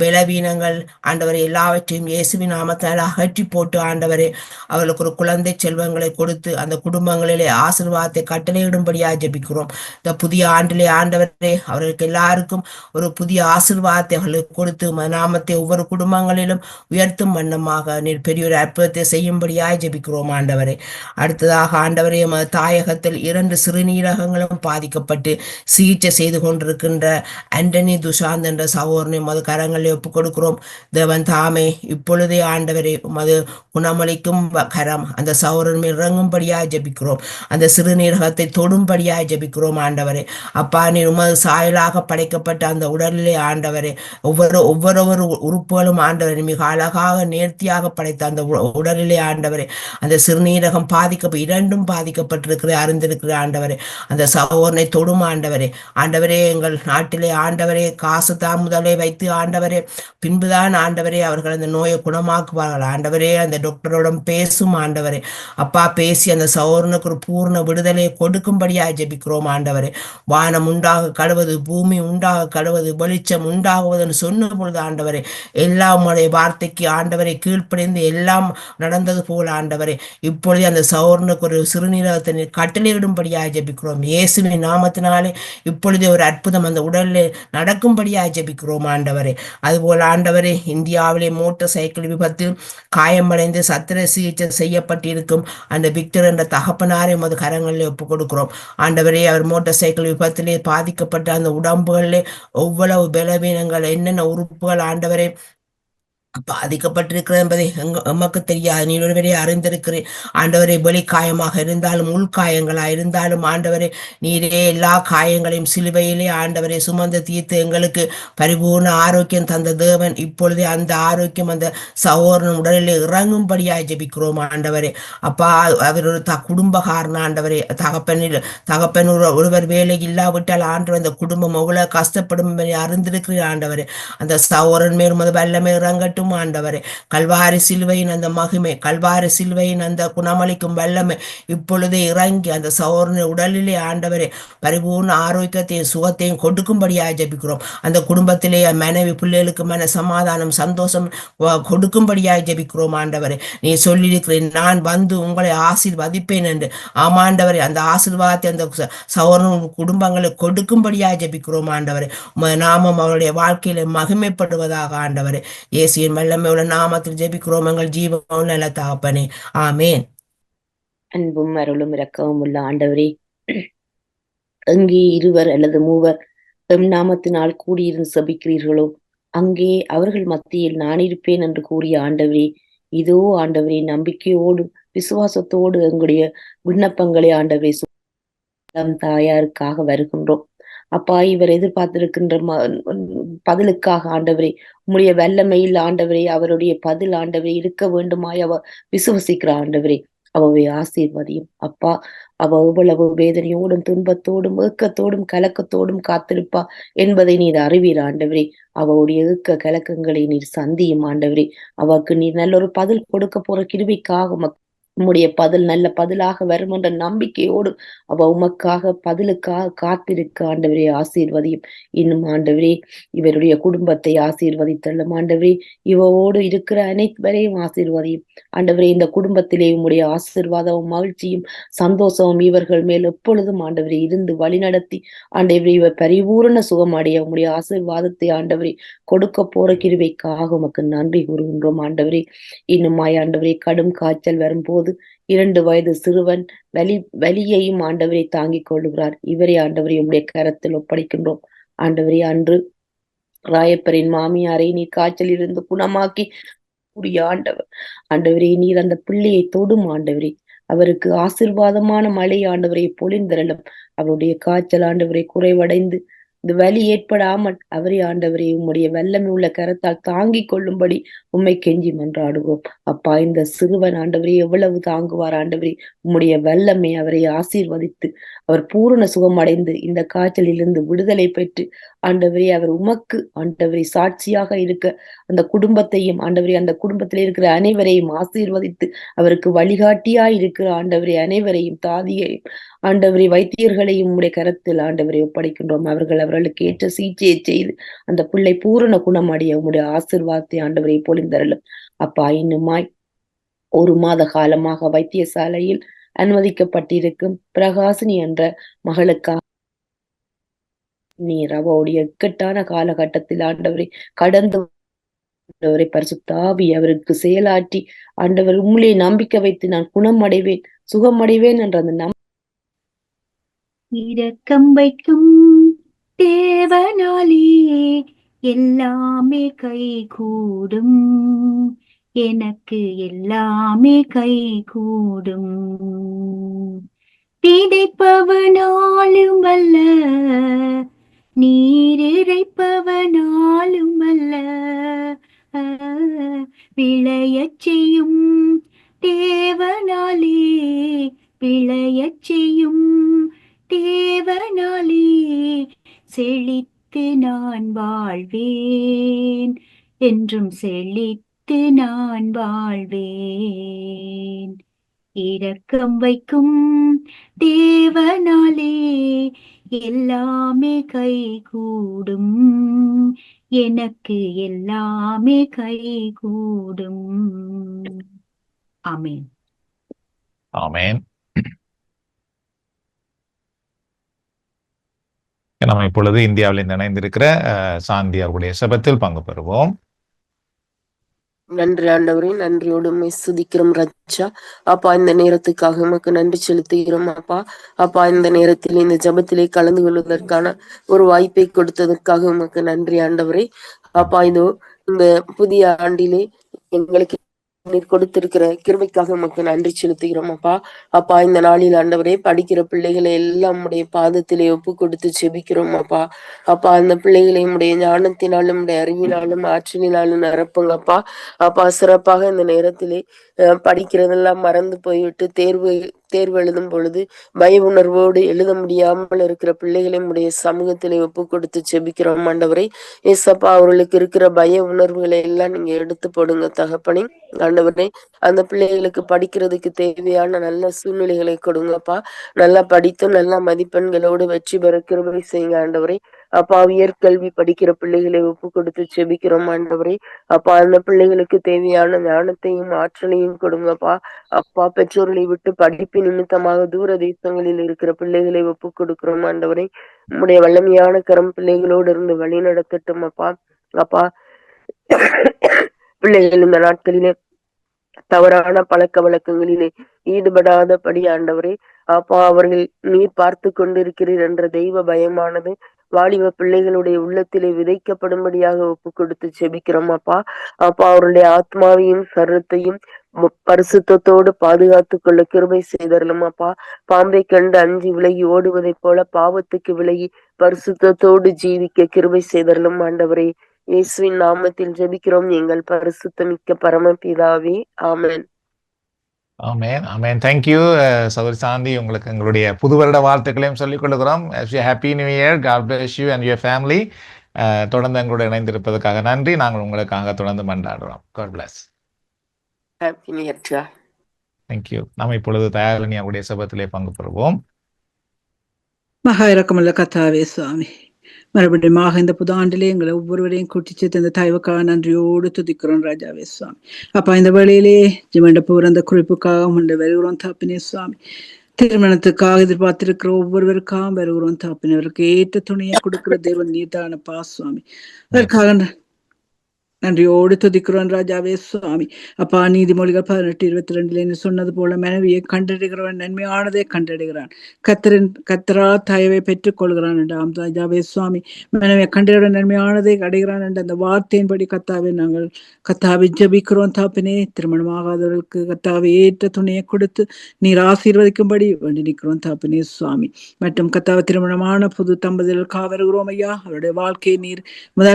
பலவீனங்கள் ஆண்டவரை எல்லாவற்றையும் இயேசுவின் நாமத்தால் அகற்றி போட்டு ஆண்டவரே அவர்களுக்கு ஒரு குழந்தை செல்வங்களை கொடுத்து அந்த குடும்பங்களிலே ஆசீர்வாதத்தை கட்டளையிடும்படியாக ஜெபிக்கிறோம். இந்த புதிய ஆண்டிலே ஆண்டவரே அவர்களுக்கு எல்லாருக்கும் ஒரு புதிய ஆசீர்வாதத்தை அவர்களுக்கு கொடுத்து நாமத்தை ஒவ்வொரு குடும்பங்களிலும் உயர்த்தும் வண்ணமாக நீர் பெரிய ஒரு அற்புதத்தை செய்யும்படியாக ஜெபிக்கிறோம். ஆண்டவரே, அடுத்ததாக ஆண்டவரே தாயகத்தில் 2 சிறுநீரகங்களும் பாதிக்கப்பட்டு சிகிச்சை செய்து கொண்டிருக்கின்ற ஆண்டனி துஷாந்த் என்ற சகோதரனை உமது கரங்களில் ஒப்புக் கொடுக்கிறோம். தேவன் தாமே இப்பொழுதே ஆண்டவரை உமது குணமளிக்கும் கரம் அந்த சகோதரன் மேல் இறங்கும்படியாய் ஜெபிக்கிறோம். அந்த சிறுநீரகத்தை தொடும்படியாய் ஜெபிக்கிறோம். ஆண்டவரே, அப்பா, நீர் உமது சாயலாக படைக்கப்பட்ட அந்த உடலிலே ஆண்டவரே ஒவ்வொரு உறுப்புகளும் ஆண்டவரை மிக அழகாக நேர்த்தியாக படைத்த அந்த உடலிலே ஆண்டவரே அந்த சிறுநீரகம் இரண்டும் பாதிக்கப்பட்டிருக்கிற அறிந்திருக்கிற ஆண்டவரே அந்த சகோதரனை தொடும். ஆண்டவரே, எங்கள் நாட்டிலே ஆண்டவரே காசு தாமுதலை வைத்து ஆண்டவரே பின்புதான் ஆண்டவரே அவர்கள் அந்த நோயை குணமாக்குவார்கள். ஆண்டவரே, அந்த டாக்டரோடும் பேசும். ஆண்டவரே அப்பா, பேசி அந்த சகோதரனுக்கு ஒரு பூர்ண விடுதலையை கொடுக்கும்படியாக ஜெபிக்கிறோம். ஆண்டவரே, வானம் உண்டாக கடவுது, பூமி உண்டாக கடவுது, வெளிச்சம் உண்டாகுவதுன்னு சொன்ன பொழுது ஆண்டவரே எல்லாம் உடைய வார்த்தைக்கு ஆண்டவரை கீழ்ப்படைந்து எல்லாம் நடந்தது போல ஆண்டவரே இப்பொழுது அந்த சகோதரனுக்கு ஒரு சிறுநீரகத்தை கட்டளையிடும்படியாக ஜெபிக்கிறோம். இயேசுவின் நாமத்தினாலே இப்பொழுதே ஒரு அற்புதம் அந்த உடலில் நடக்கும்படியாக ஜெபிக்கிறோம். ஆண்டவரே, அதுபோல் ஆண்டவரே இந்தியாவிலே மோட்டார் சைக்கிள் விபத்தில் காயமடைந்து சத்திர சிகிச்சை செய்யப்பட்டிருக்கும் அந்த விக்டர் என்ற தகப்பனாரை உமது கரங்களில் ஒப்புக் கொடுக்கிறோம். ஆண்டவரே, அவர் மோட்டார் சைக்கிள் விபத்திலே பாதிக்கப்பட்ட அந்த உடம்புகளிலே எவ்வளவு பலவீனங்கள், என்னென்ன உறுப்புகள் ஆண்டவரே பாதிக்கப்பட்டிருக்கிற என்பதை எமக்கு தெரியாது. நீர் ஒருவரே அறிந்திருக்கிறேன் ஆண்டவரே. வெளிக்காயமாக இருந்தாலும் உள்காயங்களாக இருந்தாலும் ஆண்டவரே, நீரே எல்லா காயங்களையும் சிலுவையிலே ஆண்டவரை சுமந்து தீர்த்து எங்களுக்கு பரிபூர்ண ஆரோக்கியம் தந்த தேவன், இப்பொழுதே அந்த ஆரோக்கியம் அந்த சகோதரன் உடலில் இறங்கும்படியாய் ஜெபிக்கிறோம் ஆண்டவரே. அப்பா, அவர் ஒரு குடும்பகாரன் ஆண்டவரே. தகப்பன் ஒருவர் வேலை இல்லாவிட்டால் ஆண்டவர் அந்த குடும்பம் எவ்வளவு கஷ்டப்படும் அறிந்திருக்கிறேன் ஆண்டவரே. அந்த சகோதரன் மேலும் அது வல்லமை இறங்கட்டும் ஆண்டவரே. கல்வாரி சிலுவையின் அந்த மகிமை, கல்வாரி சிலுவையின் அந்த குணமளிக்கும் வல்லமை இப்பொழுதே இறங்கி அந்த சகோதரனை உடலிலே ஆண்டவரே பரிபூர்ண ஆரோக்கியத்தையும் சுகத்தையும் கொடுக்கும்படியாக ஜெபிக்கிறோம். அந்த குடும்பத்திலே மனைவி பிள்ளைகளுக்கு மன சமாதானம் சந்தோஷம் கொடுக்கும்படியாக ஜெபிக்கிறோம் ஆண்டவரே. நீ சொல்லியிருக்கிறேன், நான் வந்து உங்களை ஆசீர்வதிப்பேன் என்று. ஆமாண்டவரே, அந்த ஆசீர்வாதத்தை அந்த சகோதரன் குடும்பங்களை கொடுக்கும்படியாக ஜெபிக்கிறோம் ஆண்டவரே. நாமம் அவருடைய வாழ்க்கையில மகிமைப்படுவதாக ஆண்டவரே. இயேசுவின் வல்லமை உள்ள நாமத்தில் ஜெபிக்கிறோம் எங்கள் ஜீவன் நல்ல தகப்பனே. ஆமேன். அன்பும் அருளும் இரக்கமும் உள்ள ஆண்டவரே, எங்கே இருவர் அல்லது மூவர் எம் நாமத்தினால் கூடியிருந்து சபிக்கிறீர்களோ அங்கே அவர்கள் மத்தியில் நான் இருப்பேன் என்று கூறிய ஆண்டவரே, இதோ ஆண்டவரே, நம்பிக்கையோடு விசுவாசத்தோடு எங்களுடைய விண்ணப்பங்களை ஆண்டவரே தாயாருக்காக வருகின்றோம். அப்பா, இவர் எதிர்பார்த்திருக்கின்ற பதிலுக்காக ஆண்டவரே, உம்முடைய வல்லமையில் ஆண்டவரே அவருடைய பதில் ஆண்டவரே இருக்க வேண்டுமாய் அவ விசுவசிக்கிற ஆண்டவரே, அவவை ஆசீர்வதியும். அப்பா, அவ எவ்வளவு வேதனையோடும் துன்பத்தோடும் ஏக்கத்தோடும் கலக்கத்தோடும் காத்திருப்பா என்பதை நீர் அறிவீர் ஆண்டவரே. அவளுடைய ஏக்க கலக்கங்களை நீர் சந்தியும் ஆண்டவரே. அவருக்கு நீர் நல்ல ஒரு பதில் கொடுக்க போற கிருபைக்காக உம்முடைய பதில் நல்ல பதிலாக வரும் என்ற நம்பிக்கையோடு அவ உமக்காக பதிலுக்காக காத்திருக்க ஆண்டவரே ஆசீர்வதியும். இன்னும் ஆண்டவரே, இவருடைய குடும்பத்தை ஆசீர்வதித்தள்ளும் ஆண்டவரே. இவோடு இருக்கிற அனைவரையும் ஆசீர்வதியும் ஆண்டவரே. இந்த குடும்பத்திலே உம்முடைய ஆசீர்வாதமும் மகிழ்ச்சியும் சந்தோஷமும் இவர்கள் மேல் எப்பொழுதும் ஆண்டவரே இருந்து வழிநடத்தி ஆண்டவரே இவர் பரிபூரண சுகமடைய உம்முடைய ஆசீர்வாதத்தை ஆண்டவரே கொடுக்க போற கிருபைக்காக உமக்கு நன்றி கூறுகின்றோம் ஆண்டவரே. இன்னுமாய் ஆண்டவரே, கடும் காய்ச்சல் வரும்போது 2 வயது சிறுவன் வலியையும் ஆண்டவரை தாங்கிக் கொள்ளுகிறார். இவரை ஆண்டவரை உம்முடைய கரத்தில் ஒப்படைக்கின்றோம் ஆண்டவரே. அன்று ராயப்பரின் மாமியாரை நீர் காய்ச்சல் இருந்து குணமாக்கி கூடிய ஆண்டவரே, நீர் அந்த பிள்ளையை தொடும் ஆண்டவரே. அவருக்கு ஆசீர்வாதமான மழை ஆண்டவரை பொழிந்தரலும். அவருடைய காய்ச்சல் ஆண்டவரை குறைவடைந்து இந்த வலி ஏற்படாமல் அவரே ஆண்டவரே உம்முடைய வல்லமை உள்ள கரத்தால் தாங்கிக் கொள்ளும்படி உம்மை கெஞ்சி மன்றாடுவோம். அப்பா, இந்த சிறுவன் ஆண்டவரே எவ்வளவு தாங்குவார் ஆண்டவரே. உம்முடைய வல்லமை அவரை ஆசீர்வதித்து அவர் பூரண சுகமடைந்து இந்த காய்ச்சலிலிருந்து விடுதலை பெற்று ஆண்டவரே அவர் உமக்கு ஆண்டவரை சாட்சியாக இருக்க அந்த குடும்பத்தையும் ஆண்டவரே அந்த குடும்பத்தில் இருக்கிற அனைவரையும் ஆசீர்வதித்து அவருக்கு வழிகாட்டியாய் இருக்கிற ஆண்டவரே அனைவரையும் தாதியையும் ஆண்டவரை வைத்தியர்களையும் உடைய கரத்தில் ஆண்டவரை ஒப்படைக்கின்றோம். அவர்களுக்கு ஏற்ற சிகிச்சையை செய்து அந்த பிள்ளை பூரண குணமடைய உம்முடைய ஆசீர்வாதத்தை ஆண்டவரை பொழிந்தரலும். அப்பா, இன்னுமாய் 1 மாத காலமாக வைத்தியசாலையில் அனுமதிக்கப்பட்டிருக்கும் பிரகாசினி என்ற மகளுக்காக நீர் அவருடைய இக்கட்டான காலகட்டத்தில் ஆண்டவரை கடந்து ஆண்டவரை பரிசுத்தாவி அவருக்கு செயலாற்றி ஆண்டவர் உம்முடைய நம்பிக்கை வைத்து நான் குணமடைவேன் சுகமடைவேன் என்ற அந்த இரக்கம் வைக்கும் தேவனாலே எல்லாமே கை கூடும், எனக்கு எல்லாமே கை கூடும். விதைப்பவனாலும் அல்ல, நீர் இறைப்பவனாலும் அல்ல, விளையச் செய்யும் தேவனாலே, விளையச் செய்யும் தேவனாலே செழித்து நான் வாழ்வேன், என்றும் செழித்து நான் வாழ்வேன். இரக்கம் வைக்கும் தேவனாலே எல்லாமே கை கூடும், எனக்கு எல்லாமே கை கூடும். ஆமென். ஆமென். நம்ம இப்பொழுது இந்தியாவில் இணைந்திருக்கிற சாந்தி அவருடைய செபத்தில் பங்கு பெறுவோம். நன்றி ஆண்டவரே, நன்றியோடு சுதிக்கிறோம் ரச்சா. அப்பா, இந்த நேரத்துக்காக உமக்கு நன்றி செலுத்துகிறோம் அப்பா. அப்பா, இந்த நேரத்தில் இந்த ஜபத்திலே கலந்து கொள்வதற்கான ஒரு வாய்ப்பை கொடுத்ததற்காக உமக்கு நன்றி ஆண்டவரே. அப்பா, இதோ இந்த புதிய ஆண்டிலே எங்களுக்கு நீர் கொடுத்திருக்கிற கிருபைக்காக உமக்கு நன்றி செலுத்துகிறோம் அப்பா. அப்பா, இந்த நாளில் ஆண்டவரே படிக்கிற பிள்ளைகளை எல்லாம் உடைய பாதத்திலே ஒப்பு கொடுத்து செபிக்கிறோம் அப்பா. அப்பா, அந்த பிள்ளைகளை உடைய ஞானத்தினாலும் உடைய அறிவினாலும் ஆற்றலினாலும் நிரப்புங்கப்பா. அப்பா, சிறப்பாக இந்த நேரத்திலே படிக்கிறதெல்லாம் மறந்து போய்விட்டு தேர்வு எழுதும் பொழுது பய உணர்வோடு எழுத முடியாமல் இருக்கிற பிள்ளைகளை உடைய சமூகத்திலே ஒப்பு கொடுத்து செபிக்கிறோம் ஆண்டவரை. ஏசப்பா, அவர்களுக்கு இருக்கிற பய உணர்வுகளை எல்லாம் நீங்க எடுத்து போடுங்க தகப்பனே. ஆண்டவரே, அந்த பிள்ளைகளுக்கு படிக்கிறதுக்கு தேவையான நல்ல சூழ்நிலைகளை கொடுங்கப்பா. நல்லா படித்து நல்ல மதிப்பெண்களோடு வெற்றி பெற கிருபை செய்யுங்க ஆண்டவரே. அப்பா, உயர்கல்வி படிக்கிற பிள்ளைகளை ஒப்பு கொடுத்து செபிக்கிறோம் ஆண்டவரே. அப்பா, அந்த பிள்ளைகளுக்கு தேவையான ஞானத்தையும் ஆற்றலையும் கொடுங்கப்பா. அப்பா, பெற்றோர்களை விட்டு படிப்பு நிமித்தமாக தூர தேசங்களில் இருக்கிற பிள்ளைகளை ஒப்பு கொடுக்கிறோம் ஆண்டவரே. உம்முடைய வல்லமையான கரம் பிள்ளைகளோடு இருந்து வழி நடத்தட்டும் அப்பா. அப்பா, பிள்ளைகள் இந்த நாட்களிலே தவறான பழக்க வழக்கங்களிலே ஈடுபடாதபடி ஆண்டவரே, அப்பா, அவர்கள் நீர் பார்த்து கொண்டிருக்கிறீர் என்ற தெய்வ பயமானது வாலிப பிள்ளைகளுடைய உள்ளத்திலே விதைக்கப்படும்படியாக ஒப்பு கொடுத்து செபிக்கிறோம் அப்பா. அப்பா, அவருடைய ஆத்மாவையும் சரீரத்தையும் பரிசுத்தத்தோடு பாதுகாத்து கொள்ள கிருபை செய்தரலும் அப்பா. பாம்பை கண்டு அஞ்சி விலகி ஓடுவதைப் போல பாவத்துக்கு விலகி பரிசுத்தத்தோடு ஜீவிக்க கிருபை செய்தரலும் ஆண்டவரே. இயேசுவின் நாமத்தில் ஜெபிக்கிறோம் எங்கள் பரிசுத்தமிக்க பரமபிதாவே, ஆமென். ஆமென், ஆமென். தேங்க்யூ சகோதரி சாந்தி, உங்களுக்கு எங்களுடைய புது வருட வாழ்த்துக்களையும் சொல்லிக் கொள்கிறோம். Happy new year. God bless you and your family. தொடர்ந்து எங்களோட இணைந்திருப்பதற்காக நன்றி. நாங்கள் உங்களுக்காக தொடர்ந்து மன்றாடுறோம். God bless. Happy new year. Thank you. நாம் இப்பொழுது தயாரினி அவருடைய சபத்திலே பங்கு பெறுவோம். மகா இரக்கமுள்ள கர்த்தாவே சுவாமி, மறுபடியும் இந்த புது ஆண்டிலே எங்களை ஒவ்வொருவரையும் கூட்டி சேர்த்து இந்த தயவுக்காக நன்றியோடு துதிக்கிறோம் ராஜாவே சுவாமி. அப்பா, இந்த வேளையிலே ஜிமண்டப்பூர் அந்த குறிப்புக்காக உண்டு வருகிறோம் தாப்பினே சுவாமி. திருமணத்துக்காக எதிர்பார்த்திருக்கிற ஒவ்வொருவருக்காக வருகிறோம் தாப்பினே. அவருக்கு ஏற்ற துணையை கொடுக்கிற தேவன் நீதானப்பா சுவாமி. அதற்காக நன்றியோடு துதிக்கிறோம் ராஜாவே சுவாமி. அப்பா, நீதிமொழிகள் 18:22 சொன்னது போல மனைவியை கண்டடைகிறவன் நன்மையானதை கண்டடைகிறான், கத்தரா தயவை பெற்றுக் கொள்கிறான் என்றாம் ராஜாவே சுவாமி. மனைவியை கண்டறிகிற நன்மையானதை அடைகிறான் என்ற அந்த வார்த்தையின்படி கத்தாவே நாங்கள் கத்தாவை ஜபிக்கிறோம் தாப்பினே. திருமணமாகாதவர்களுக்கு கத்தாவை ஏற்ற துணையை கொடுத்து நீர் ஆசீர்வதிக்கும்படி வேண்டி நிற்கிறோம் தாப்பினே சுவாமி. மற்றும் கத்தாவை திருமணமான புது தம்பதிகளுக்காக வருகிறோம் ஐயா. அவருடைய வாழ்க்கையை நீர்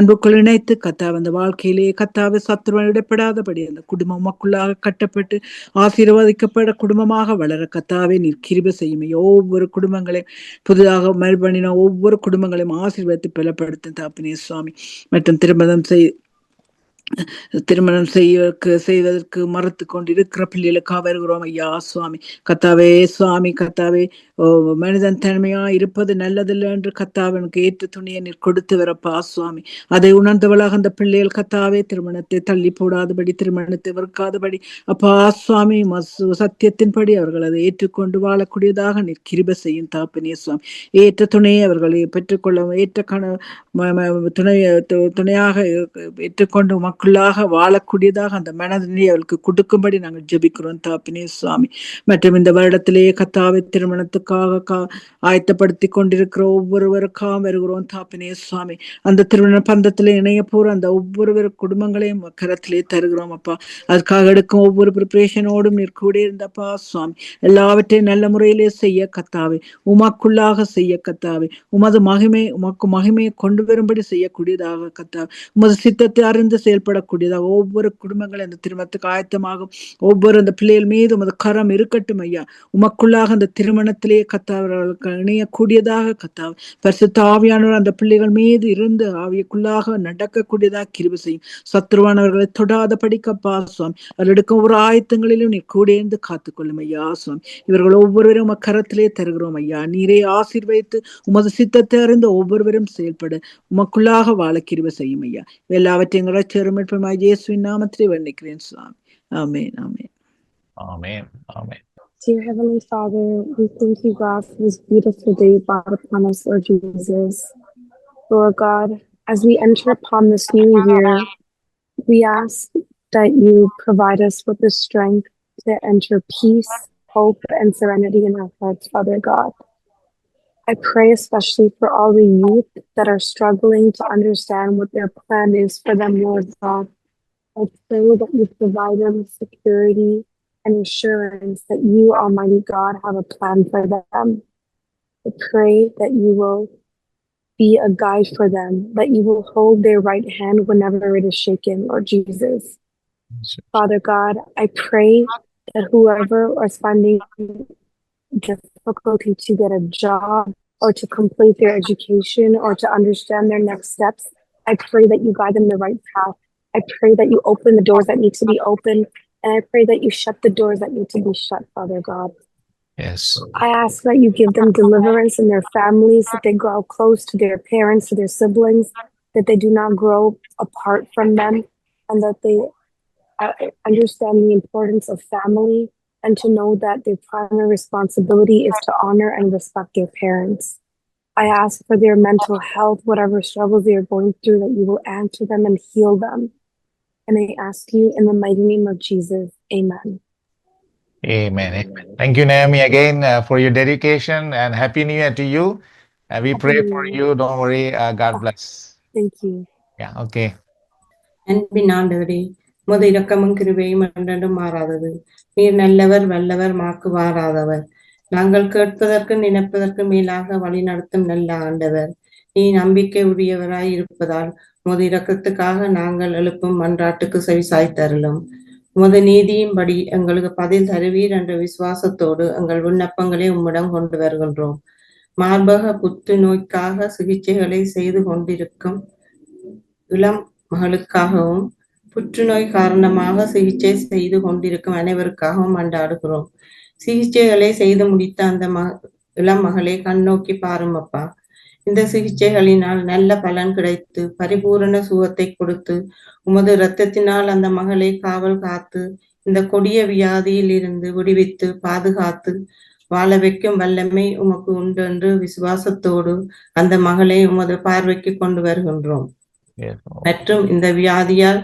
அன்புக்குள் இணைத்து கத்தாவை அந்த வாழ்க்கையிலே கத்தாவை சத்துருவன் இடப்படாதபடி அந்த குடும்பம் மக்களாக கட்டப்பட்டு ஆசீர்வதிக்கப்பட குடும்பமாக வளர கத்தாவே நீர் கிருபை செய்யும். ஒவ்வொரு குடும்பங்களையும் புதிதாக மறுபணின ஒவ்வொரு குடும்பங்களையும் ஆசீர்வதித்து பலப்படுத்தும் தாப்பினே சுவாமி. மற்றும் திருமணம் செய்வதற்கு மறுத்து கொண்டு இருக்கிற பிள்ளைகளுக்காக வருகிறோம் ஐயா சுவாமி. கத்தாவே சுவாமி, கத்தாவே மனிதன் தன்மையா இருப்பது நல்லதில்லை என்று கத்தாவனுக்கு ஏற்ற துணியை நீர் கொடுத்து வரப்பா சுவாமி. அதை உணர்ந்தவளாக அந்த பிள்ளைகள் கத்தாவே திருமணத்தை தள்ளி போடாதபடி, திருமணத்தை வெறுக்காதபடி அப்பா சுவாமி, சத்தியத்தின்படி அவர்கள் அதை ஏற்றுக்கொண்டு வாழக்கூடியதாக நீர் கிருபை செய்யும் தாப்பினே சுவாமி. ஏற்ற துணையை அவர்களை பெற்றுக்கொள்ள ஏற்ற துணையாக ஏற்றுக்கொண்டு மக்களாக வாழக்கூடியதாக அந்த மனதினை அவளுக்கு கொடுக்கும்படி நாங்கள் ஜெபிக்கிறோம் தாப்பினே சுவாமி. மற்றும் இந்த வருடத்திலேயே கத்தாவை திருமணத்துக்காக ஆயத்தப்படுத்தி கொண்டிருக்கிற ஒவ்வொருவருக்காக வருகிறோம் தாப்பினே சுவாமி. அந்த திருமண பந்தத்திலே இணைய போற அந்த ஒவ்வொரு குடும்பங்களையும் கரத்திலே தருகிறோம் அப்பா. அதுக்காக எடுக்கும் ஒவ்வொரு ப்ரிப்பரேஷனோடும் நீர் கூட இருந்தப்பா சுவாமி. எல்லாவற்றையும் நல்ல முறையிலே செய்ய கத்தாவை, உமக்குள்ளாக செய்ய கத்தாவை, உமக்கு மகிமையை கொண்டு வரும்படி செய்யக்கூடியதாக கத்தாவை, உமது சித்தத்தை அறிந்து செயல்படக்கூடியதாக ஒவ்வொரு குடும்பங்களும் அந்த திருமணத்துக்கு ஆயத்தமாகும் ஒவ்வொரு அந்த பிள்ளைகள் மீது உமது கரம் இருக்கட்டும் ஐயா. உமக்குள்ளாக அந்த திருமணத்திலேயே கத்தாவர்களுக்கு இணையக்கூடியதாக கத்தாவை பரிசுத்த ஆவியானவர் அந்த பிள்ளைகள் மீது இருந்து ஆவியக்குள்ளாக நடக்கக்கூடியதாக கிருபை செய்யும். சத்துருவானவர்களை தொடாத படிக்கப்பா சுவாமி. அதில் எடுக்கும் ஒரு ஆயத்தங்களிலும் நீ கூட இருந்து காத்துக்கொள்ளும் ஐயா சுவாமி. இவர்கள் ஒவ்வொருவரும் உமது கரத்திலே தருகிறோம் ஐயா. நீரே ஆசீர்வதித்து உமது சித்தத்தை அறிந்து ஒவ்வொருவரும் செயல்பட உமக்குள்ளாக வாழ கிருபை செய்யும் ஐயா. எல்லாவற்றையும் ரட்சகருமாகிய இயேசுவின் நாமத்திலே வேண்டிக்கிறேன் சுவாமி. ஆமென், ஆமென். ஆமென், ஆமென். Dear Heavenly Father, we thank you, God, for this beautiful day brought upon us, Lord Jesus. Lord God, as we enter upon this new year, we ask that you provide us with the strength to enter peace, hope, and serenity in our hearts, Father God. I pray especially for all the youth that are struggling to understand what their plan is for them, Lord God. I pray that you provide them security and assurance that you, Almighty God, have a plan for them. I pray that you will be a guide for them, that you will hold their right hand whenever it is shaken, Lord Jesus. Father God, I pray that whoever is finding difficulty to get a job or to complete their education or to understand their next steps, I pray that you guide them the right path. I pray that you open the doors that need to be opened, and I pray that you shut the doors that need to be shut, Father God. Yes. I ask that you give them deliverance in their families, that they grow close to their parents, to their siblings, that they do not grow apart from them, and that they understand the importance of family and to know that their primary responsibility is to honor and respect their parents. I ask for their mental health, whatever struggles they are going through, that you will answer them and heal them. And I ask you in the mighty name of Jesus, amen. Amen. Amen. Thank you, Naomi, again for your dedication, and Happy New Year to you. We Happy pray New for Year. you. Don't worry. God bless. Thank you. Yeah, okay. அன்பின் ஆண்டவரே, உமது இரக்கமும் கிருபையும் என்றென்றும் மாறாதது. நீர் நல்லவர், வல்லவர், மாக்கு வாராதவர். நாங்கள் கேட்பதற்கு நினைப்பதற்கு மேலாக வழி நடத்தும் நல்ல ஆண்டவர். நீ நம்பிக்கை உரியவராய் இருப்பதால் உமது இரக்கத்துக்காக நாங்கள் எழுப்பும் மன்றாட்டுக்கு செவி சாய்த்தருளும். உமது நீதியின்படி எங்களுக்கு பதில் தருவீர் என்ற விசுவாசத்தோடு எங்கள் விண்ணப்பங்களை உம்மிடம் கொண்டு வருகின்றோம். மார்பக புத்து நோய்க்காக சிகிச்சைகளை செய்து கொண்டிருக்கும் இளம் மகளுக்காகவும், புற்றுநோய் காரணமாக சிகிச்சை செய்து கொண்டிருக்கும் அனைவருக்காகவும் மன்றாடுகிறோம். சிகிச்சைகளை செய்து முடித்த அந்த இளம் மகளை கண்ணோக்கி பாரும் அப்பா. இந்த சிகிச்சைகளினால் நல்ல பலன் கிடைத்து பரிபூரண சுகத்தை கொடுத்து உமது இரத்தத்தினால் அந்த மகளை காவல் காத்து இந்த கொடிய வியாதியில் இருந்து விடுவித்து பாதுகாத்து வாழ வைக்கும் வல்லமை உமக்கு உண்டு என்று விசுவாசத்தோடு அந்த மகளை உமது பார்வைக்கு கொண்டு வருகின்றோம். மற்றும் இந்த வியாதியால்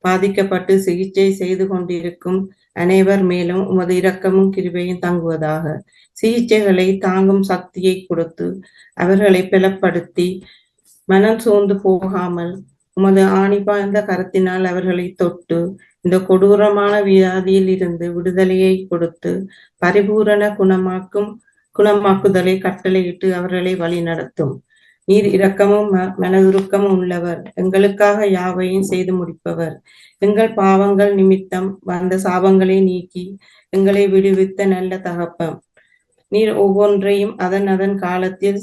பாதிக்கப்பட்டு சிகிச்சை செய்து கொண்டிருக்கும் அனைவர் மேலும் உமது இரக்கமும் கிருபையும் தங்குவதாக. சிகிச்சைகளை தாங்கும் சக்தியை கொடுத்து அவர்களை பலப்படுத்தி மனம் சோர்ந்து போகாமல் உமது ஆணிபாய்ந்த கரத்தினால் அவர்களை தொட்டு இந்த கொடூரமான வியாதியில் இருந்து விடுதலையை கொடுத்து பரிபூரண குணமாக்குதலை கட்டளையிட்டு அவர்களை வழி நடத்தும். நீர் இரக்கமும் மனதுருக்கமும் உள்ளவர், எங்களுக்காக யாவையும் செய்து முடிப்பவர். எங்கள் பாவங்கள் நிமித்தம் வந்த சாபங்களை நீக்கி எங்களை விடுவித்த நல்ல தகப்பன். நீர் ஒவ்வொன்றையும் அதன் காலத்தில்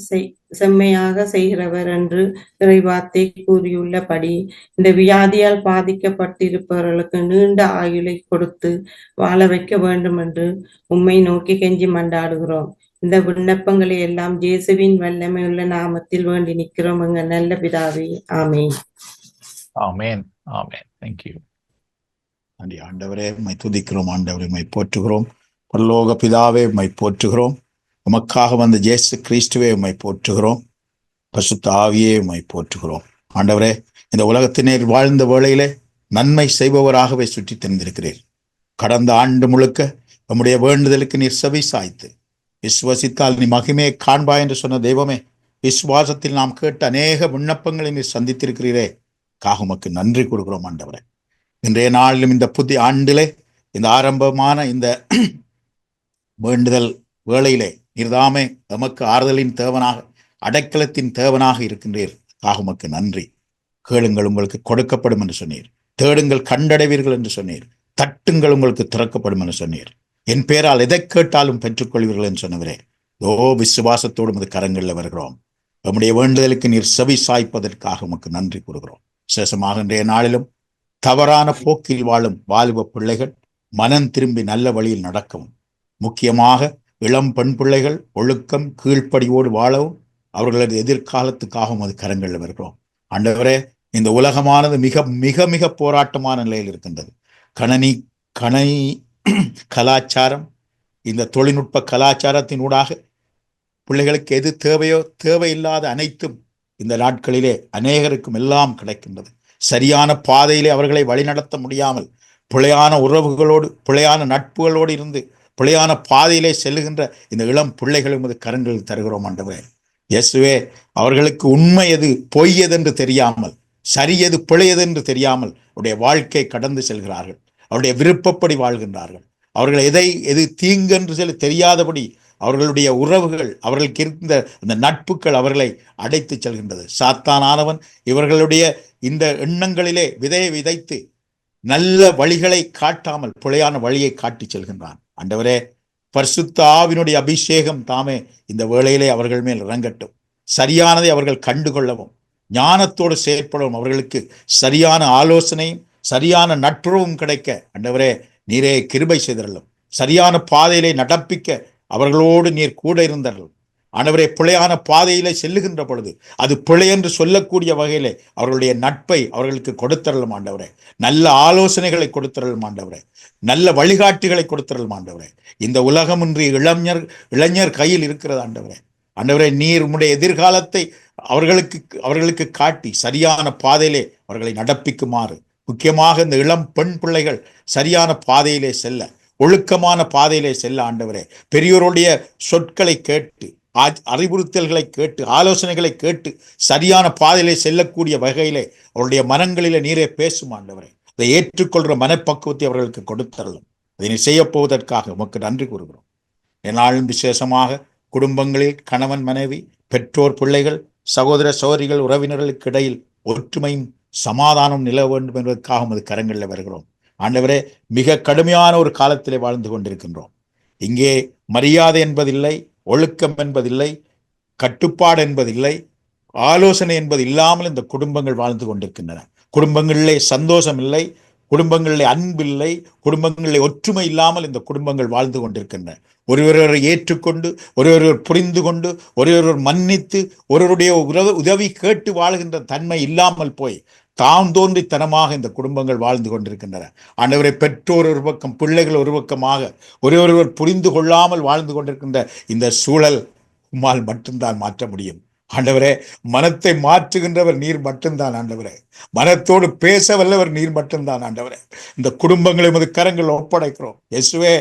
செம்மையாக செய்கிறவர் என்று இறைவார்த்தை கூறியுள்ளபடி இந்த வியாதியால் பாதிக்கப்பட்டிருப்பவர்களுக்கு நீண்ட ஆயுளை கொடுத்து வாழ வைக்க வேண்டும் என்று உம்மை நோக்கி கெஞ்சி மன்றாடுகிறோம். இந்த விண்ணப்பங்களை எல்லாம் இயேசுவின் வல்லமை உள்ள நாமத்தில் வேண்டி நிற்கிறோம் எங்க நல்ல பிதாவே. ஆமென். ஆமென். ஆமென். Thank you. நன்றி ஆண்டவரே, உம்மை துதிக்கிறோம். ஆண்டவரே, உம்மை போற்றுகிறோம். பரலோக பிதாவே, உம்மை போற்றுகிறோம். உமக்காக வந்த இயேசு கிறிஸ்துவே, உம்மை போற்றுகிறோம். பரிசுத்த ஆவியே, உம்மை போற்றுகிறோம். ஆண்டவரே, இந்த உலகத்தினர் வாழ்ந்த வேளையிலே நன்மை செய்பவராகவே சுற்றி தெரிந்திருக்கிறீர். கடந்த ஆண்டு முழுக்க உம்முடைய வேண்டுதலுக்கு நீர் செவி சாய்த்து விசுவாசித்தால் நீ மகிமையை காண்பாய் என்று சொன்ன தெய்வமே, விசுவாசத்தில் நாம் கேட்ட அநேக விண்ணப்பங்களை நீர் சந்தித்திருக்கிறீரே, உமக்கு நன்றி கொடுக்கிறோம் ஆண்டவரே. இன்றைய நாளிலும் இந்த புதிய ஆண்டிலே இந்த ஆரம்பமான இந்த வேண்டுதல் வேளையிலே நீர்தாமே எமக்கு ஆறுதலின் தேவனாக, அடைக்கலத்தின் தேவனாக இருக்கின்றீர். உமக்கு நன்றி. கேளுங்கள், உங்களுக்கு கொடுக்கப்படும் என்று சொன்னீர். தேடுங்கள், கண்டடைவீர்கள் என்று சொன்னீர். தட்டுங்கள், உங்களுக்கு திறக்கப்படும் என்று சொன்னீர். என் பேரால் எதை கேட்டாலும் பெற்றுக்கொள்வீர்கள் என்று சொன்னவரே, விசுவாசத்தோடு உமது கரங்களில் வருகிறோம். நம்முடைய வேண்டுதலுக்கு நீர் செவி சாய்ப்பதற்காக உமக்கு நன்றி கூறுகிறோம். விசேஷமாக இன்றைய நாளிலும் தவறான போக்கில் வாழும் வாலிப பிள்ளைகள் மனம் திரும்பி நல்ல வழியில் நடக்கவும், முக்கியமாக இளம் பெண் பிள்ளைகள் ஒழுக்கம் கீழ்ப்படியோடு வாழவும் அவர்களது எதிர்காலத்துக்காகவும் அது கரங்களில் வருகிறோம். ஆண்டவரே, இந்த உலகமானது மிக மிக மிக போராட்டமான நிலையில் இருக்கின்றது. கணனி கலாச்சாரம், இந்த தொழில்நுட்ப கலாச்சாரத்தின் ஊடாக பிள்ளைகளுக்கு எது தேவையோ தேவையில்லாத அனைத்தும் இந்த நாட்களிலே அநேகருக்கும் எல்லாம் கிடைக்கின்றது. சரியான பாதையிலே அவர்களை வழிநடத்த முடியாமல் பிழையான உறவுகளோடு பிழையான நட்புகளோடு இருந்து பிழையான பாதையிலே செல்லுகின்ற இந்த இளம் பிள்ளைகளும் கரங்களில் தருகிறோம் ஆண்டவரே. இயேசுவே, அவர்களுக்கு உண்மை எது பொய் எதென்று தெரியாமல், சரி எது பிழையது என்று தெரியாமல் அவருடைய வாழ்க்கை கடந்து செல்கிறார்கள். அவருடைய விருப்பப்படி வாழ்கின்றார்கள். அவர்கள் எது தீங்கு என்று சொல்லி தெரியாதபடி அவர்களுடைய உறவுகள், அவர்களுக்கு இருந்த அந்த நட்புகள் அவர்களை அடைத்து செல்கின்றது. சாத்தானானவன் இவர்களுடைய இந்த எண்ணங்களிலே விதையை விதைத்து நல்ல வழிகளை காட்டாமல் பிழையான வழியை காட்டி செல்கின்றான். ஆண்டவரே, பரிசுத்த ஆவியினுடைய அபிஷேகம் தாமே இந்த வேளையிலே அவர்கள் மேல் இறங்கட்டும். சரியானதை அவர்கள் கண்டுகொள்ளவும், ஞானத்தோடு செயற்படவும், அவர்களுக்கு சரியான ஆலோசனையும் சரியான நட்புறவும் கிடைக்க ஆண்டவரே நீரே கிருபை செய்தரலும். சரியான பாதையிலே நடப்பிக்க அவர்களோடு நீர் கூட இருந்தரலும். ஆண்டவரே, பிழையான பாதையிலே செல்லுகின்ற பொழுது அது பிழை என்று சொல்லக்கூடிய வகையிலே அவர்களுடைய நட்பை அவர்களுக்கு கொடுத்தரலும் ஆண்டவரே. நல்ல ஆலோசனைகளை கொடுத்தரலும் ஆண்டவரே. நல்ல வழிகாட்டிகளை கொடுத்தரலும் ஆண்டவரே. இந்த உலகம் இன்று இளைஞர் கையில் இருக்கிறது ஆண்டவரே. ஆண்டவரே, நீர் உம்முடைய எதிர்காலத்தை அவர்களுக்கு காட்டி சரியான பாதையிலே அவர்களை நடப்பிக்குமாறு, முக்கியமாக இந்த இளம் பெண் பிள்ளைகள் சரியான பாதையிலே செல்ல, ஒழுக்கமான பாதையிலே செல்ல ஆண்டவரே, பெரியோருடைய சொற்களை கேட்டு, அறிவுறுத்தல்களை கேட்டு, ஆலோசனைகளை கேட்டு சரியான பாதையிலே செல்லக்கூடிய வகையிலே அவருடைய மனங்களிலே நீரே பேசும் ஆண்டவரே. அதை ஏற்றுக்கொள்கிற மனப்பக்குவத்தை அவர்களுக்கு கொடுத்தரலும். அதனை செய்ய போவதற்காக உமக்கு நன்றி கூறுகிறோம். என்னாலும் விசேஷமாக குடும்பங்களில் கணவன் மனைவி, பெற்றோர் பிள்ளைகள், சகோதர சகோதரிகள், உறவினர்களுக்கு இடையில் ஒற்றுமையும் சமாதானம் நிலவ வேண்டும் என்பதற்காக உமது கரங்களில் வருகிறோம். ஆண்டவரே, மிக கடுமையான ஒரு காலத்திலே வாழ்ந்து கொண்டிருக்கின்றோம். இங்கே மரியாதை என்பதில்லை, ஒழுக்கம் என்பதில்லை, கட்டுப்பாடு என்பதில்லை, ஆலோசனை என்பது இல்லாமல் இந்த குடும்பங்கள் வாழ்ந்து கொண்டிருக்கின்றன. குடும்பங்களிலே சந்தோஷம் இல்லை, குடும்பங்களிலே அன்பில்லை, குடும்பங்களிலே ஒற்றுமை இல்லாமல் இந்த குடும்பங்கள் வாழ்ந்து கொண்டிருக்கின்றன. ஒருவரை ஏற்றுக்கொண்டு, ஒருவர் புரிந்து கொண்டு, ஒருவர் மன்னித்து, ஒருவருடைய உதவி கேட்டு வாழ்கின்ற தன்மை இல்லாமல் போய் தாம் தோன்றித்தனமாக இந்த குடும்பங்கள் வாழ்ந்து கொண்டிருக்கின்றன. ஆண்டவரை, பெற்றோர் ஒரு பக்கம், பிள்ளைகள் ஒரு பக்கமாக ஒருவர் புரிந்து கொள்ளாமல் வாழ்ந்து கொண்டிருக்கின்ற இந்த சூழல் உம்மால் மட்டும்தான் மாற்ற முடியும். ஆண்டவரே, மனத்தை மாற்றுகின்றவர் நீர் மட்டும்தான் ஆண்டவரே. மனத்தோடு பேச வல்லவர் நீர் மட்டும்தான் ஆண்டவரே. இந்த குடும்பங்களை உமது கரங்கள் ஒப்படைக்கிறோம். இயேசுவே,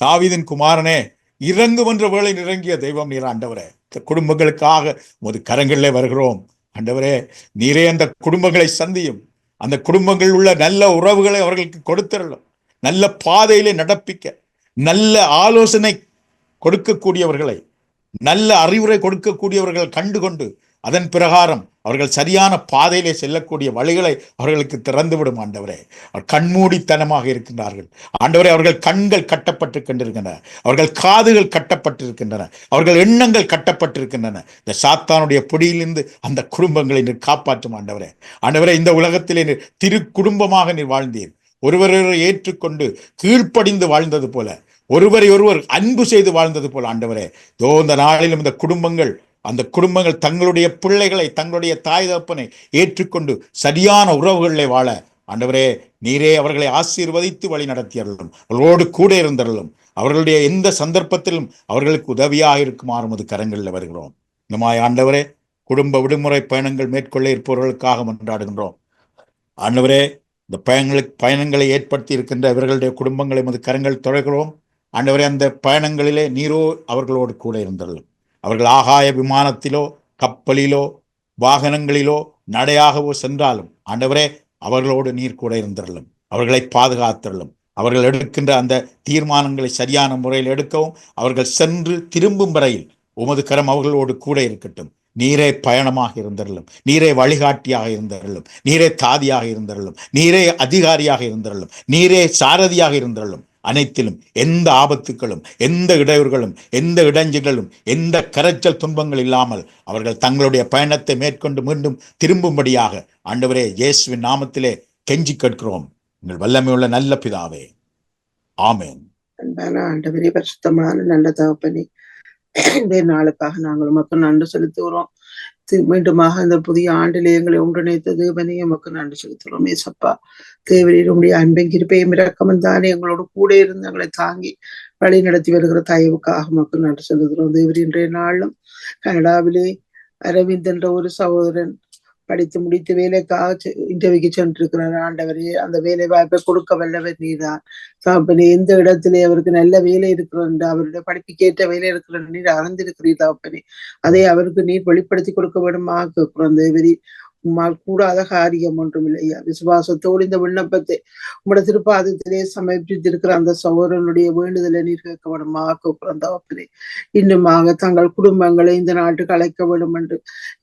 தாவீதின் குமாரனே, இறங்கும் என்ற வேளை இறங்கிய தெய்வம் நீர் ஆண்டவரே. இந்த குடும்பங்களுக்காக உமது கரங்களிலே வருகிறோம். ஆண்டவரே, நீரே அந்த குடும்பங்களை சந்தியும். அந்த குடும்பங்களில் உள்ள நல்ல உறவுகளை அவர்களுக்கு கொடுத்திரலும். நல்ல பாதையிலே நடப்பிக்க, நல்ல ஆலோசனை கொடுக்கக்கூடியவர்களை, நல்ல அறிவுரை கொடுக்கக்கூடியவர்கள் கண்டுகொண்டு அதன் பிரகாரம் அவர்கள் சரியான பாதையிலே செல்லக்கூடிய வழிகளை அவர்களுக்கு திறந்துவிடும் ஆண்டவரே. கண்மூடித்தனமாக இருக்கின்றார்கள் ஆண்டவரே. அவர்கள் கண்கள் கட்டப்பட்டு கொண்டிருக்கின்றன, அவர்கள் காதுகள் கட்டப்பட்டிருக்கின்றன, அவர்கள் எண்ணங்கள் கட்டப்பட்டிருக்கின்றன. இந்த சாத்தானுடைய பிடியிலிருந்து அந்த குடும்பங்களை நீர் காப்பாற்றும் ஆண்டவரே. ஆண்டவரே, இந்த உலகத்திலே நீர் திரு குடும்பமாக நீர் வாழ்ந்தீர். ஒருவரை ஏற்றுக்கொண்டு கீழ்ப்படிந்து வாழ்ந்தது போல, ஒருவரை ஒருவர் அன்பு செய்து வாழ்ந்தது போல ஆண்டவரே, இந்த நாளிலும் இந்த குடும்பங்கள், அந்த குடும்பங்கள் தங்களுடைய பிள்ளைகளை, தங்களுடைய தாய் தகப்பனை ஏற்றுக்கொண்டு சரியான உறவுகளிலே வாழ ஆண்டவரே நீரே அவர்களை ஆசீர்வதித்து வழி நடத்தியறலும், அவர்களோடு கூட இருந்தறலும், அவர்களுடைய எந்த சந்தர்ப்பத்திலும் அவர்களுக்கு உதவியாக இருக்குமாறு உமது கரங்களில் வருகிறோம். இந்தமாய் ஆண்டவரே, குடும்ப விடுமுறை பயணங்கள் மேற்கொள்ள இருப்பவர்களுக்காக மன்றாடுகின்றோம். ஆண்டவரே, இந்த பயணங்களை ஏற்படுத்தி இருக்கின்ற இவர்களுடைய குடும்பங்களை உமது கரங்கள் தொடர்கிறோம். ஆண்டவரே, அந்த பயணங்களிலே நீரோ அவர்களோடு கூட இருந்தறலும். அவர்கள் ஆகாய விமானத்திலோ, கப்பலிலோ, வாகனங்களிலோ, நடையாகவோ சென்றாலும் ஆண்டவரே அவர்களோடு நீர் கூட இருந்தறலும், அவர்களை பாதுகாத்தறலும். அவர்கள் எடுக்கின்ற அந்த தீர்மானங்களை சரியான முறையில் எடுக்கவும், அவர்கள் சென்று திரும்பும் வரையில் உமது கரம் அவர்களோடு கூட இருக்கட்டும். நீரே பயணமாக இருந்தறலும், நீரே வழிகாட்டியாக இருந்தறலும், நீரே தாதியாக இருந்தறலும், நீரே அதிகாரியாக இருந்தறலும், நீரே சாரதியாக இருந்தறலும். அனைத்திலும் எந்த ஆபத்துக்களும், எந்த இடையூறுகளும், எந்த இடைஞ்சல்களும், எந்த கரைச்சல் துன்பங்கள் இல்லாமல் அவர்கள் தங்களுடைய பயணத்தை மேற்கொண்டு மீண்டும் திரும்பும்படியாக ஆண்டவரே இயேசுவின் நாமத்திலே கெஞ்சி கேட்கிறோம் எங்கள் வல்லமையுள்ள நல்ல பிதாவே, ஆமென். அன்பான ஆண்டவரே, பரிசுத்தமான நல்ல தகப்பனே, இந்த நாளுக்காக நாங்கள் உமக்கு நன்றி செலுத்துகிறோம். மீண்டுமாக இந்த புதிய ஆண்டிலே எங்களை ஒன்றிணைத்த தேவனே உமக்கு நன்றி செலுத்துகிறோம். ஏசப்பா, தேவனுடைய அன்பையும் கிருபையும் இரக்கமும் தானே எங்களோடு கூட இருந்து எங்களை தாங்கி வழி நடத்தி வருகிற தயவுக்காக உமக்கு நன்றி செலுத்துகிறோம். தேவரே, இன்றைய நாளும் கனடாவிலே அரவிந்த் என்ற ஒரு சகோதரன் படித்து முடித்து வேலைக்காக இன்டர்வியூக்கு சென்றிருக்கிறார் ஆண்டவரே. அந்த வேலை வாய்ப்பை கொடுக்க வல்லவர் நீதான் தகப்பனே. எந்த இடத்திலே அவருக்கு நல்ல வேலை இருக்கிறது, அவருடைய படிப்புக்கேற்ற வேலை இருக்கிறது நீர் அறிந்திருக்கிறீர் தகப்பனே. அதை அவருக்கு நீர் வெளிப்படுத்தி கொடுக்க வேண்டுமா கேட்கிறோம் தேவரீ. உம்மால் கூடாத காரியம் ஒன்றும் இல்லையா. விசுவாசத்தோடு இந்த விண்ணப்பத்தை உங்களோட திருப்பாதத்திலே சமர்ப்பித்திருக்கிற அந்த சகோதரனுடைய வேண்டுதலை நீர் கேட்க வேண்டுமா கேட்கிறோம் தகப்பனே. இன்னுமாக தங்கள் குடும்பங்களை இந்த நாட்டுக்கு அழைக்க வேண்டும் என்று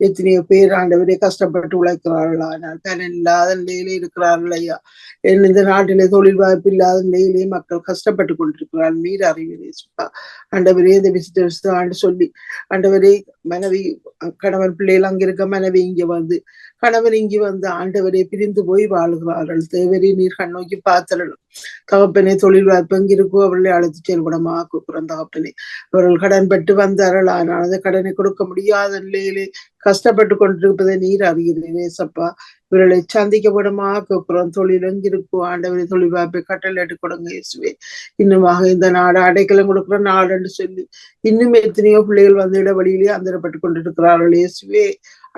எத்தனையோ பேர் ஆண்டவரே கஷ்டப்பட்டு உழைக்கிறார்கள். ஆனால் பலன் இல்லாத நிலையிலே இருக்கிறார்கள் ஐயா. இந்த நாட்டிலே தொழில் வாய்ப்பு இல்லாத நிலையிலே மக்கள் கஷ்டப்பட்டு கொண்டிருக்கிறார்கள். நீர் அறிவிலே ஆண்டவரே இந்த விசிட்ட ஆண்டு சொல்லி ஆண்டவரே மனைவி கணவன் பிள்ளைகள் அங்கிருக்க மனைவி இங்க வந்து கணவன் இங்கு வந்து ஆண்டவரை பிரிந்து போய் வாழுகிறார்கள். தேவரே நீர் கண்ணோக்கி பார்த்தரணும் தகப்பனே. தொழில் வாய்ப்பு எங்கிருக்கோ அவர்களை அழைத்து செயல்படமா கூப்பிடுறோம் தகப்பனே. அவர்கள் கடன் பட்டு வந்தார்கள், ஆனால் அந்த கடனை கொடுக்க முடியாத நிலையிலே கஷ்டப்பட்டு கொண்டிருப்பதை நீர் அறிகிறீரே சப்பா. இவர்களை சந்திக்க விடமா கூப்பிடுறோம். தொழில் எங்கிருக்கோ ஆண்டவரை தொழில் வாய்ப்பை கட்டளையிட்டு கொடுங்க இயேசுவே. இன்னுமாக இந்த நாடு அடைக்கலம் கொடுக்குற நாடு என்று சொல்லி இன்னும் எத்தனையோ பிள்ளைகள் வந்து இடவழியிலே அந்தரப்பட்டு கொண்டிருக்கிறார்கள் இயேசுவே.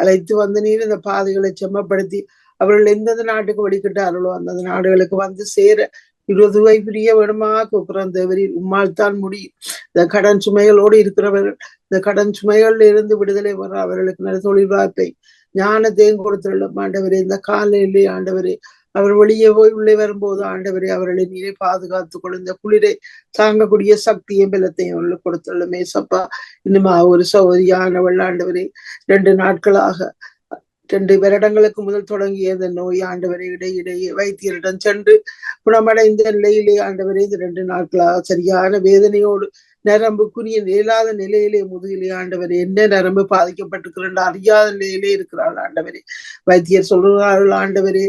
அழைத்து வந்து நீர் இந்த பாதைகளை செம்மப்படுத்தி அவர்கள் எந்தெந்த நாட்டுக்கு வழிகிட்டார்களோ அந்தந்த நாடுகளுக்கு வந்து சேர இருபதுவை பிரிய வேணுமா கூப்பிடுறோம் தேவரி. உம்மால் தான் முடியும். இந்த கடன் சுமைகளோடு இருக்கிறவர்கள் இந்த கடன் சுமைகள்ல இருந்து விடுதலை வர அவர்களுக்கு நல்ல தொழில் வாய்ப்பை ஞானத்தையும் கொடுத்துள்ள ஆண்டவரே. இந்த காலையிலே ஆண்டவரே அவர் வெளியே போய் உள்ளே வரும்போது ஆண்டவரே அவர்களை நீரை பாதுகாத்துக் கொள்ள இந்த குளிரை தாங்கக்கூடிய சக்தியும் பலத்தையும் அவர்களுக்கு கொடுத்துள்ள மேசப்பா. இன்னுமா ஒரு சௌகரியானவள் ஆண்டவரே 2 நாட்களாக 2 வருடங்களுக்கு முதல் தொடங்கிய இந்த நோய் ஆண்டவரை இடையிடையே வைத்தியரிடம் சென்று குணமடைந்த நிலையிலே ஆண்டவரே இந்த 2 நாட்களாக சரியான வேதனையோடு நரம்பு குறிய இயலாத நிலையிலே முதுகிலே ஆண்டவரே என்ன நரம்பு பாதிக்கப்பட்டிருக்கிற அறியாத நிலையிலே இருக்கிறாள் ஆண்டவரே. வைத்தியர் சொல்றார்கள் ஆண்டவரே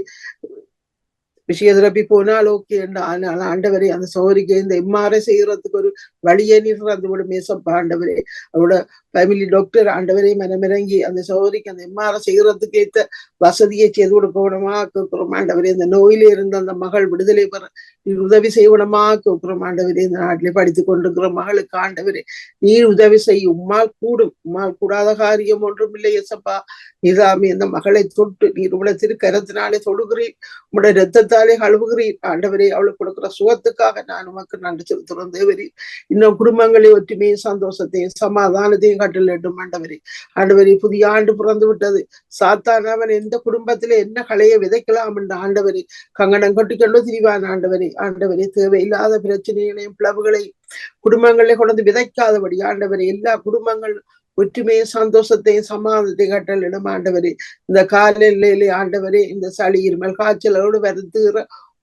விஷயத்திரப்பி போனால் ஓகே என்று. ஆனால் ஆண்டவரே அந்த சௌகரிக்கு இந்த எம்ஆர்ஐ செய்யறதுக்கு ஒரு வழியை நீர் அந்த விட மேசப்பா ஆண்டவரே. அவரோட ஃபேமிலி டாக்டர் ஆண்டவரே மனமிறங்கி அந்த சௌகரிக்கு அந்த எம்ஆர்ஐ செய்யறதுக்கு ஏற்ற வசதியை செய்து கொடுக்கணுமா கேட்கிறோம் ஆண்டவரே. இந்த நோயிலே இருந்த அந்த மகள் விடுதலை பெற நீர் உதவி செய்யணுமா கேட்கிறோம் ஆண்டவரே. இந்த நாட்டிலே படித்துக் கொண்டிருக்கிற மகளுக்கு ஆண்டவரே நீர் உதவி செய்யும். உம்மால் கூடும், உம்மால் கூடாத காரியம் ஒன்றும் இல்லை எசப்பா. நீதாமே இந்த மகளை தொட்டு நீர் உடைய திருக்கரத்தினாலே தொடுகிறீர், உடைய ரத்தத்தாலே கழுவுகிறீர் ஆண்டவரே. அவளுக்கு கொடுக்கிற சுகத்துக்காக நான் உமக்கு நன்றி செலுத்துகிறோம் தேவரே. இன்னும் குடும்பங்களை ஒற்றுமையும் சந்தோஷத்தையும் சமாதானத்தையும் கட்டளிட்டும் ஆண்டவரே. ஆண்டவரே புதிய ஆண்டு பிறந்து விட்டது. சாத்தானவன் எந்த குடும்பத்திலே என்ன களையை விதைக்கலாம் என்று ஆண்டவரே கங்கணம் கட்டிக்கொண்டு திரிவான் ஆண்டவரே. ஆண்டவரே தேவையில்லாத பிரச்சனைகளையும் பிளவுகளையும் குடும்பங்களை கொண்டு விதைக்காதபடி ஆண்டவரே எல்லா குடும்பங்கள் ஒற்றுமையும் சந்தோஷத்தையும் சமாதானத்தையும் கட்டளிடும் ஆண்டவரே. இந்த காலையிலே ஆண்டவரே இந்த சளி இருமல் காய்ச்சலோடு வருத்துகிற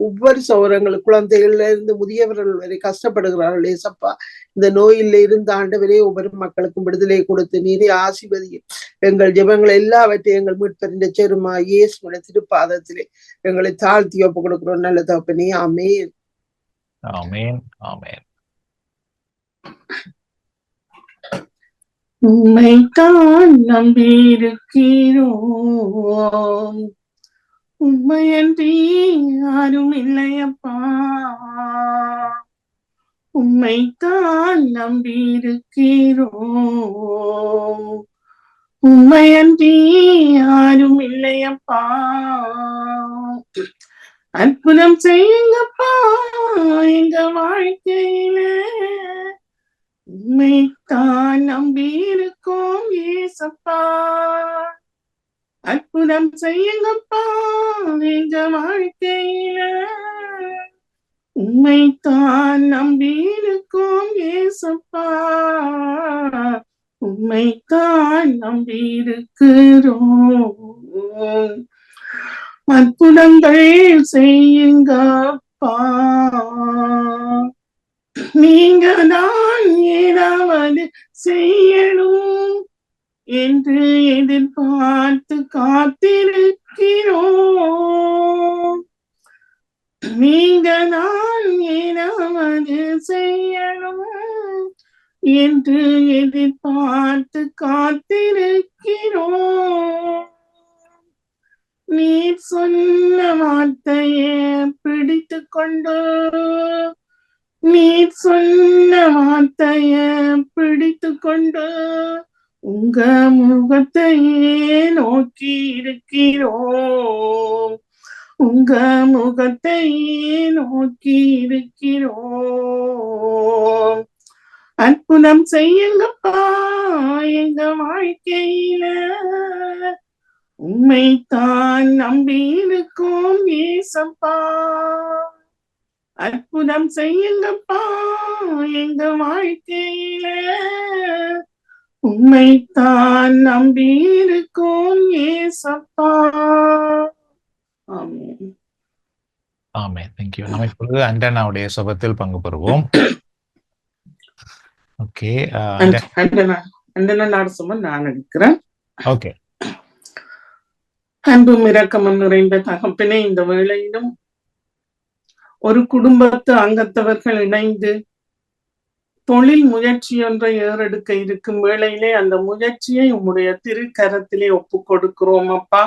ஒவ்வொரு சௌரங்களும் குழந்தைகள்ல இருந்து முதியவர்கள் வரை கஷ்டப்படுகிறார்கள் ஏசப்பா. இந்த நோயில இருந்து ஆண்டவரே ஒவ்வொரு மக்களுக்கும் விடுதலை கொடுத்து நீரே ஆசீர்வதியும். எங்கள் ஜெபங்கள் எல்லாவற்றையும் எங்கள் மீட்பறிந்த செருமா இயேசுவின் திருப்பாதத்திலே எங்களை தாழ்த்தி ஒப்பு கொடுக்கிறோம் நல்ல தகப்பனே. ஆமென். ஆமென். ஆமென். உம்மைத்தான் நம்பியிருக்கிறோம், உம்மையன்றி யாரும் இல்லையப்பா. உம்மைத்தான் நம்பியிருக்கிறோம், உம்மையன்றி யாரும் இல்லையப்பா. அற்புதம் செய்யுங்கப்பா எங்க வாழ்க்கையில, உம்மைத்தான் நம்பியிருக்கோம் ஏசப்பா. அற்புதம் செய்யுங்கப்பா எங்க வாழ்க்கையில, உம்மைத்தான் நம்பியிருக்கோம் ஏசப்பா. உம்மைத்தான் நம்பியிருக்கிறோம். அற்புதங்கள் செய்யுங்கப்பா, நீங்க தான் ஏதாவது செய்யணும் என்று எதிர்பார்த்து காத்திருக்கிறோம். நீங்க தான் ஏதாவது செய்யணும் என்று எதிர்பார்த்து காத்திருக்கிறோம். நீர் சொன்ன வார்த்தையை பிடித்து கொண்டு, நீர் சொன்ன வார்த்தையை பிடித்து கொண்டு உங்க முகத்தையே நோக்கி இருக்கிறோம், உங்க முகத்தையே நோக்கி இருக்கிறோம். அற்புதம் செய்யுங்கப்பா எங்க வாழ்க்கையில, உம்மைத்தான் நம்பி இருக்கோம் ஏசப்பா. அற்புதம் செய்யுங்கப்பா எங்க வாழ்க்கையில, உம்மைத்தான் நம்பி இருக்கோம் ஏசப்பா. ஆமென். ஆமென். தேங்க்யூ. நம்ம இப்பொழுது அண்டனாவுடைய சுபத்தில் பங்கு பெறுவோம். ஓகே. அண்டன நாரசம்மன் நான் எடுக்கிறேன். ஓகே. அன்பும் இரக்கமும் நிறைந்த தகப்பனே, இந்த வேளையிலும் ஒரு குடும்பத்து அங்கத்தவர்கள் இணைந்து தொழில் முயற்சி ஒன்றை ஏறெடுக்க இருக்கும் வேளையிலே அந்த முயற்சியை உம்முடைய திருக்கரத்திலே ஒப்பு கொடுக்கிறோம் அப்பா.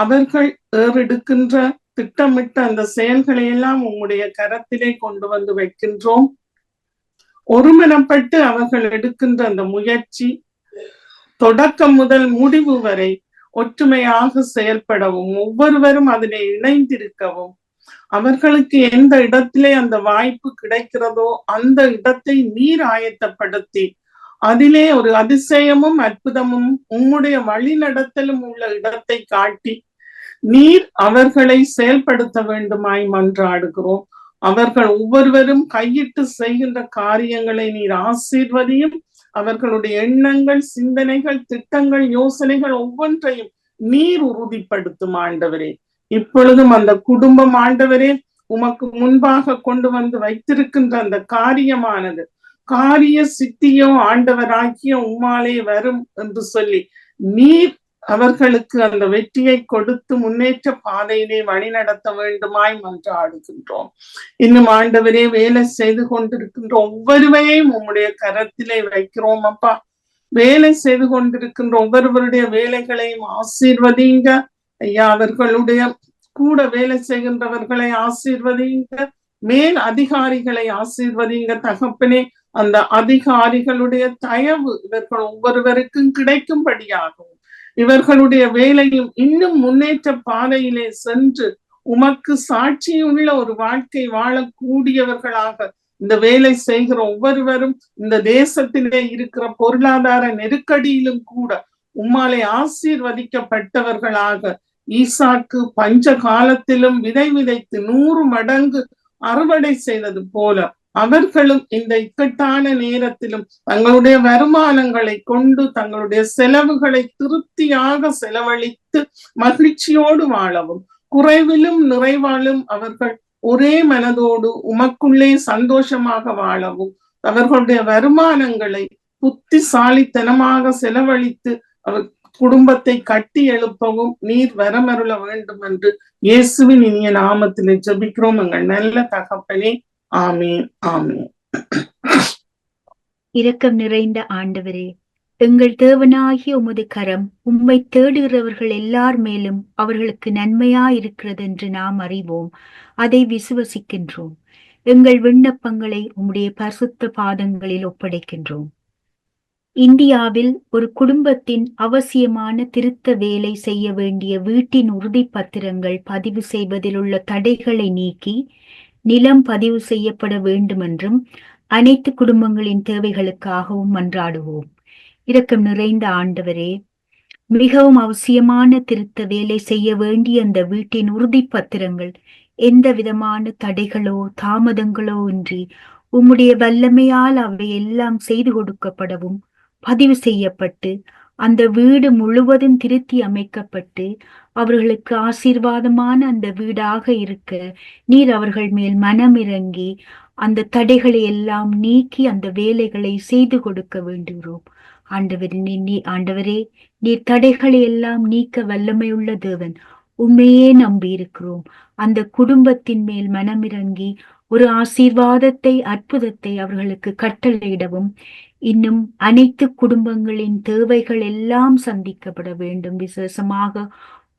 அவர்கள் ஏறெடுக்கின்ற திட்டமிட்ட அந்த செயல்களை எல்லாம் உம்முடைய கரத்திலே கொண்டு வந்து வைக்கின்றோம். ஒருமனப்பட்டு அவர்கள் எடுக்கின்ற அந்த முயற்சி தொடக்கம் முதல் முடிவு வரை ஒற்றுமையாக செயல்படவும், ஒவ்வொருவரும் அதிலே இணைந்திருக்கவும், அவர்களுக்கு எந்த இடத்திலே அந்த வாய்ப்பு கிடைக்கிறதோ அந்த இடத்தை நீர் ஆயத்தப்படுத்தி அதிலே ஒரு அதிசயமும் அற்புதமும் உம்முடைய வழி நடத்தலும் உள்ள இடத்தை காட்டி நீர் அவர்களை செயல்படுத்த வேண்டுமாய் மன்றாடுகிறோம். அவர்கள் ஒவ்வொருவரும் கையிட்டு செய்கின்ற காரியங்களை நீர் ஆசீர்வதியும். அவர்களுடைய எண்ணங்கள், சிந்தனைகள், திட்டங்கள், யோசனைகள் ஒவ்வொன்றையும் நீர் உறுதிப்படுத்தும் ஆண்டவரே. இப்பொழுதும் அந்த குடும்பம் ஆண்டவரே உமக்கு முன்பாக கொண்டு வந்து வைத்திருக்கின்ற அந்த காரியமானது காரிய சித்தியோ ஆண்டவராகிய உம்மாலே வரும் என்று சொல்லி நீர் அவர்களுக்கு அந்த வெற்றியை கொடுத்து முன்னேற்ற பாதையிலே வழி நடத்த வேண்டுமாய் மன்றாடுகின்றோம். இன்னும் ஆண்டவரே வேலை செய்து கொண்டிருக்கின்ற ஒவ்வொருவரையும் உம்முடைய கரத்திலே வைக்கிறோம் அப்பா. வேலை செய்து கொண்டிருக்கின்ற ஒவ்வொருவருடைய வேலைகளையும் ஆசீர்வதிங்க ஐயா. அவர்களுடைய கூட வேலை செய்கின்றவர்களை ஆசீர்வதிங்க, மேல் அதிகாரிகளை ஆசீர்வதிங்க தகப்பனே. அந்த அதிகாரிகளுடைய தயவு இவர்கள் ஒவ்வொருவருக்கும் கிடைக்கும்படியாகவும், இவர்களுடைய வேலையும் இன்னும் முன்னேற்ற பாதையிலே சென்று உமக்கு சாட்சியுள்ள ஒரு வாழ்க்கை வாழக்கூடியவர்களாக இந்த வேலை செய்கிற ஒவ்வொருவரும் இந்த தேசத்திலே இருக்கிற பொருளாதார நெருக்கடியிலும் கூட உம்மாலே ஆசீர்வதிக்கப்பட்டவர்களாக, ஈசாக்கு பஞ்ச காலத்திலும் விதை விதைத்து 100 மடங்கு அறுவடை செய்தது போல அவர்களும் இந்த இக்கட்டான நேரத்திலும் தங்களுடைய வருமானங்களை கொண்டு தங்களுடைய செலவுகளை திருப்தியாக செலவழித்து மகிழ்ச்சியோடு வாழவும், குறைவிலும் நிறைவாலும் அவர்கள் ஒரே மனதோடு உமக்குள்ளே சந்தோஷமாக வாழவும், அவர்களுடைய வருமானங்களை புத்திசாலித்தனமாக செலவழித்து அவர் குடும்பத்தை கட்டி எழுப்பவும் நீர் வரமருள வேண்டும் என்று இயேசுவின் இனிய நாமத்திலே ஜெபிக்கிறோம் எங்கள் நல்ல தகப்பனே. ஆமீன், ஆமீன். இரக்கம் நிறைந்த ஆண்டவரே, எங்கள் தேவனாகிய உமது கரம் உம்மை தேடுகிறவர்கள் எல்லார் மேலும் அவர்களுக்கு நன்மையாயிருக்கிறது என்று நாம் அறிவோம், அதை விசுவசிக்கின்றோம். எங்கள் விண்ணப்பங்களை உம்முடைய பரிசுத்த பாதங்களில் ஒப்படைக்கின்றோம். இந்தியாவில் ஒரு குடும்பத்தின் அவசியமான திருத்த வேலை செய்ய வேண்டிய வீட்டின் உறுதிப்பத்திரங்கள் பதிவு செய்வதில் உள்ள தடைகளை நீக்கி நிலம் பதிவு செய்யப்பட வேண்டுமென்றும் அனைத்து குடும்பங்களின் தேவைகளுக்காகவும் மன்றாடுவோம். இரக்கம் நிறைந்த ஆண்டவரே, மிகவும் அவசியமான திருத்த வேலை செய்ய வேண்டிய அந்த வீட்டின் உறுதிப்பத்திரங்கள் எந்த விதமான தடைகளோ தாமதங்களோ இன்றி உம்முடைய வல்லமையால் அவை எல்லாம் செய்து கொடுக்கப்படவும், பதிவு செய்யப்பட்டு அந்த வீடு முழுவதும் திருத்தி அமைக்கப்பட்டு அவர்களுக்கு ஆசீர்வாதமான அந்த வீடாக இருக்க நீர் அவர்கள் மேல் மனமிறங்கி அந்த தடைகளை எல்லாம் நீக்கி அந்த வேலைகளை செய்து கொடுக்க வேண்டுகிறோம். ஆண்டவரே, நீர் தடைகளை எல்லாம் நீக்க வல்லமையுள்ள தேவன், உண்மையே நம்பி இருக்கிறோம். அந்த குடும்பத்தின் மேல் மனமிறங்கி ஒரு ஆசீர்வாதத்தை, அற்புதத்தை அவர்களுக்கு கட்டளையிடவும், இன்னும் அனைத்து குடும்பங்களின் தேவைகள் எல்லாம் சந்திக்கப்பட வேண்டும். விசேஷமாக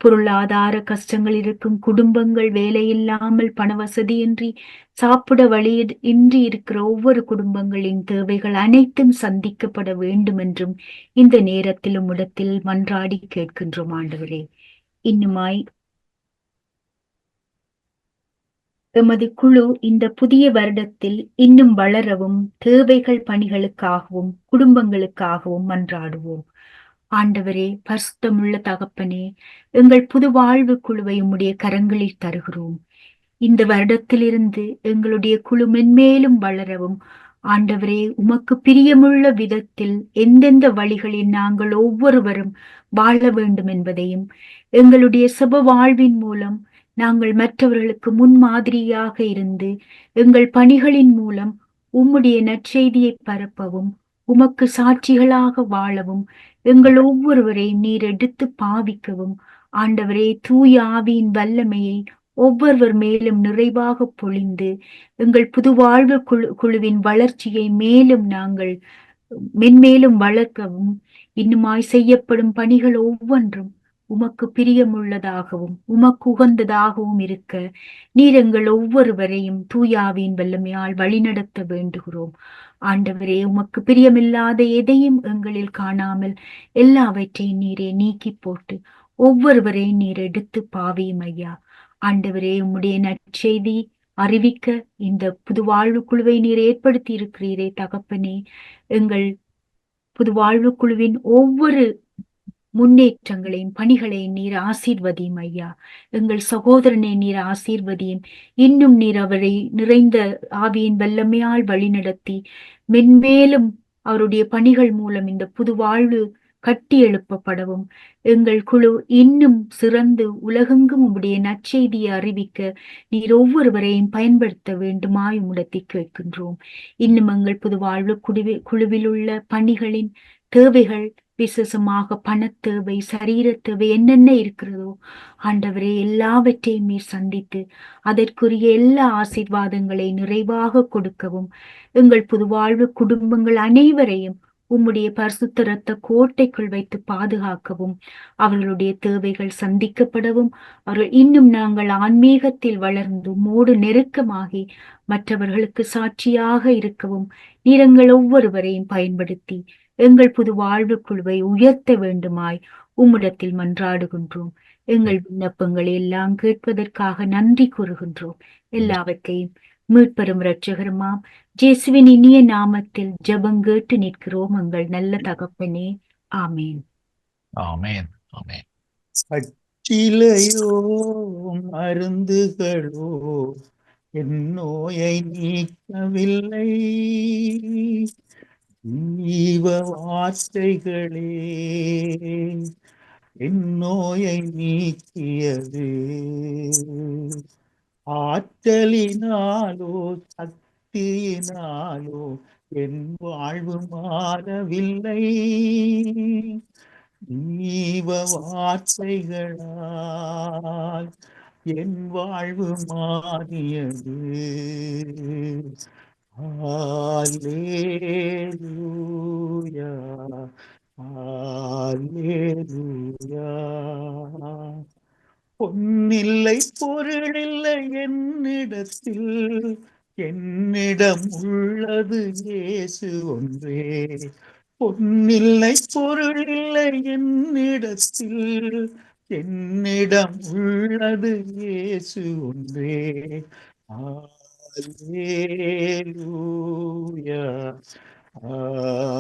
பொருளாதார கஷ்டங்கள் இருக்கும் குடும்பங்கள், வேலையில்லாமல் பண வசதியின்றி சாப்பிட வழி இன்றி இருக்கிற ஒவ்வொரு குடும்பங்களின் தேவைகள் அனைத்தும் சந்திக்கப்பட வேண்டும் என்றும் இந்த நேரத்தில் உம்மிடத்தில் மன்றாடி கேட்கின்றோம் ஆண்டவரே. இன்னுமாய் எமது குழு இந்த புதிய வருடத்தில் இன்னும் வளரவும் தேவைகள் பணிகளுக்காகவும் குடும்பங்களுக்காகவும் மன்றாடுவோம். ஆண்டவரே, பரிசுத்தமுள்ள தகப்பனே, எங்கள் புது வாழ்வு குழுவை உம்முடைய கரங்களில் தருகிறோம். இந்த வருடத்திலிருந்து எங்களுடைய குழு மென்மேலும் வளரவும் ஆண்டவரே, உமக்கு பிரியமுள்ள விதத்தில் எந்தெந்த வழிகளில் நாங்கள் ஒவ்வொருவரும் வாழ வேண்டும் என்பதையும், எங்களுடைய செப வாழ்வின் மூலம் நாங்கள் மற்றவர்களுக்கு முன்மாதிரியாக இருந்து எங்கள் பணிகளின் மூலம் உம்முடைய நற்செய்தியை பரப்பவும் உமக்கு சாட்சிகளாக வாழவும் எங்கள் ஒவ்வொருவரையும் நீர் எடுத்து பாவிக்கவும் ஆண்டவரே, தூய ஆவியின் வல்லமையை ஒவ்வொருவர் மேலும் நிறைவாக பொழிந்து எங்கள் புது வாழ்வு குழுவின் வளர்ச்சியை மேலும் நாங்கள் மென்மேலும் வளர்க்கவும், இன்னுமாய் செய்யப்படும் பணிகள் ஒவ்வொன்றும் உமக்கு பிரியமுள்ளதாகவும் உமக்கு உகந்ததாகவும் இருக்க நீர் எங்கள் ஒவ்வொருவரையும் தூயாவின் வல்லமையால் வழிநடத்த வேண்டுகிறோம். ஆண்டவரே, உமக்கு பிரியமில்லாத எதையும் எங்களில் காணாமல் எல்லாவற்றையும் நீரே நீக்கி போட்டு ஒவ்வொருவரையும் நீர் எடுத்து பாவியும் ஐயா. ஆண்டவரே, உம்முடைய நற்செய்தி அறிவிக்க இந்த புது வாழ்வு குழுவை நீர் ஏற்படுத்தி இருக்கிறீரே தகப்பனே. எங்கள் புது வாழ்வு குழுவின் ஒவ்வொரு முன்னேற்றங்களையும் பணிகளையும் நீர் ஆசீர்வதியும் ஐயா. எங்கள் சகோதரனை நீர் ஆசீர்வதியும். இன்னும் நீர் அவரை நிறைந்த ஆவியின் வல்லமையால் வழிநடத்தி மென்மேலும் அவருடைய பணிகள் மூலம் இந்த புது வாழ்வு கட்டி எழுப்பப்படவும் எங்கள் குழு இன்னும் சிறந்து உலகெங்கும் உம்முடைய நற்செய்தியை அறிவிக்க நீர் ஒவ்வொருவரையும் பயன்படுத்த வேண்டுமாய் உம்மிடத்தை கேட்கின்றோம். இன்னும் எங்கள் புது வாழ்வு குழுவில் உள்ள பணிகளின் தேவைகள், விசேஷமாக பணத்தேவை, சரீர தேவை என்னென்ன இருக்கிறதோ ஆண்டவரே, எல்லாவற்றையும் நீர் சந்தித்து அதற்குரிய எல்லா ஆசீர்வாதங்களை நிறைவாக கொடுக்கவும் எங்கள் புது வாழ்வு குடும்பங்கள் அனைவரையும் உம்முடைய பரிசுத்த இரத்த கோட்டைக்குள் வைத்து பாதுகாக்கவும் அவர்களுடைய தேவைகள் சந்திக்கப்படவும் அவர்கள் இன்னும் நாங்கள் ஆன்மீகத்தில் வளர்ந்து உம்மோடு நெருக்கமாகி மற்றவர்களுக்கு சாட்சியாக இருக்கவும் நீர் எங்கள் ஒவ்வொருவரையும் பயன்படுத்தி எங்கள் புது வாழ்வு குழுவை உயர்த்த வேண்டுமாய் உம்மிடத்தில் மன்றாடுகின்றோம். எங்கள் விண்ணப்பங்களை எல்லாம் கேட்பதற்காக நன்றி கூறுகின்றோம். எல்லாவற்றையும் மீட்பெரும் இரட்சகருமாம் இயேசுவின் இனிய நாமத்தில் ஜெபங்கேட்டு நிற்கிறோம் எங்கள் நல்ல தகப்பனே. ஆமேன். ஆமேன். ஆமேன். சச்சிலையோ மருந்துகளோ என் நோயை நீக்கவில்லை, ஜீவ வார்த்தைகளே என் நோயை நீக்கியது. ஆற்றலினாலோ சக்தியினாலோ என் வாழ்வு மாறவில்லை, ஜீவ வார்த்தைகளால் என் வாழ்வு மாறியது. அல்லேலூயா, அல்லேலூயா. பொன்னில்லை பொருளில்லை என்னிடத்தில், என்னிடம் உள்ளது இயேசு ஒன்றே. பொன்னில்லை பொருளில்லை என்னிடத்தில், என்னிடம் உள்ளது இயேசு ஒன்றே. அல்லேலூயா,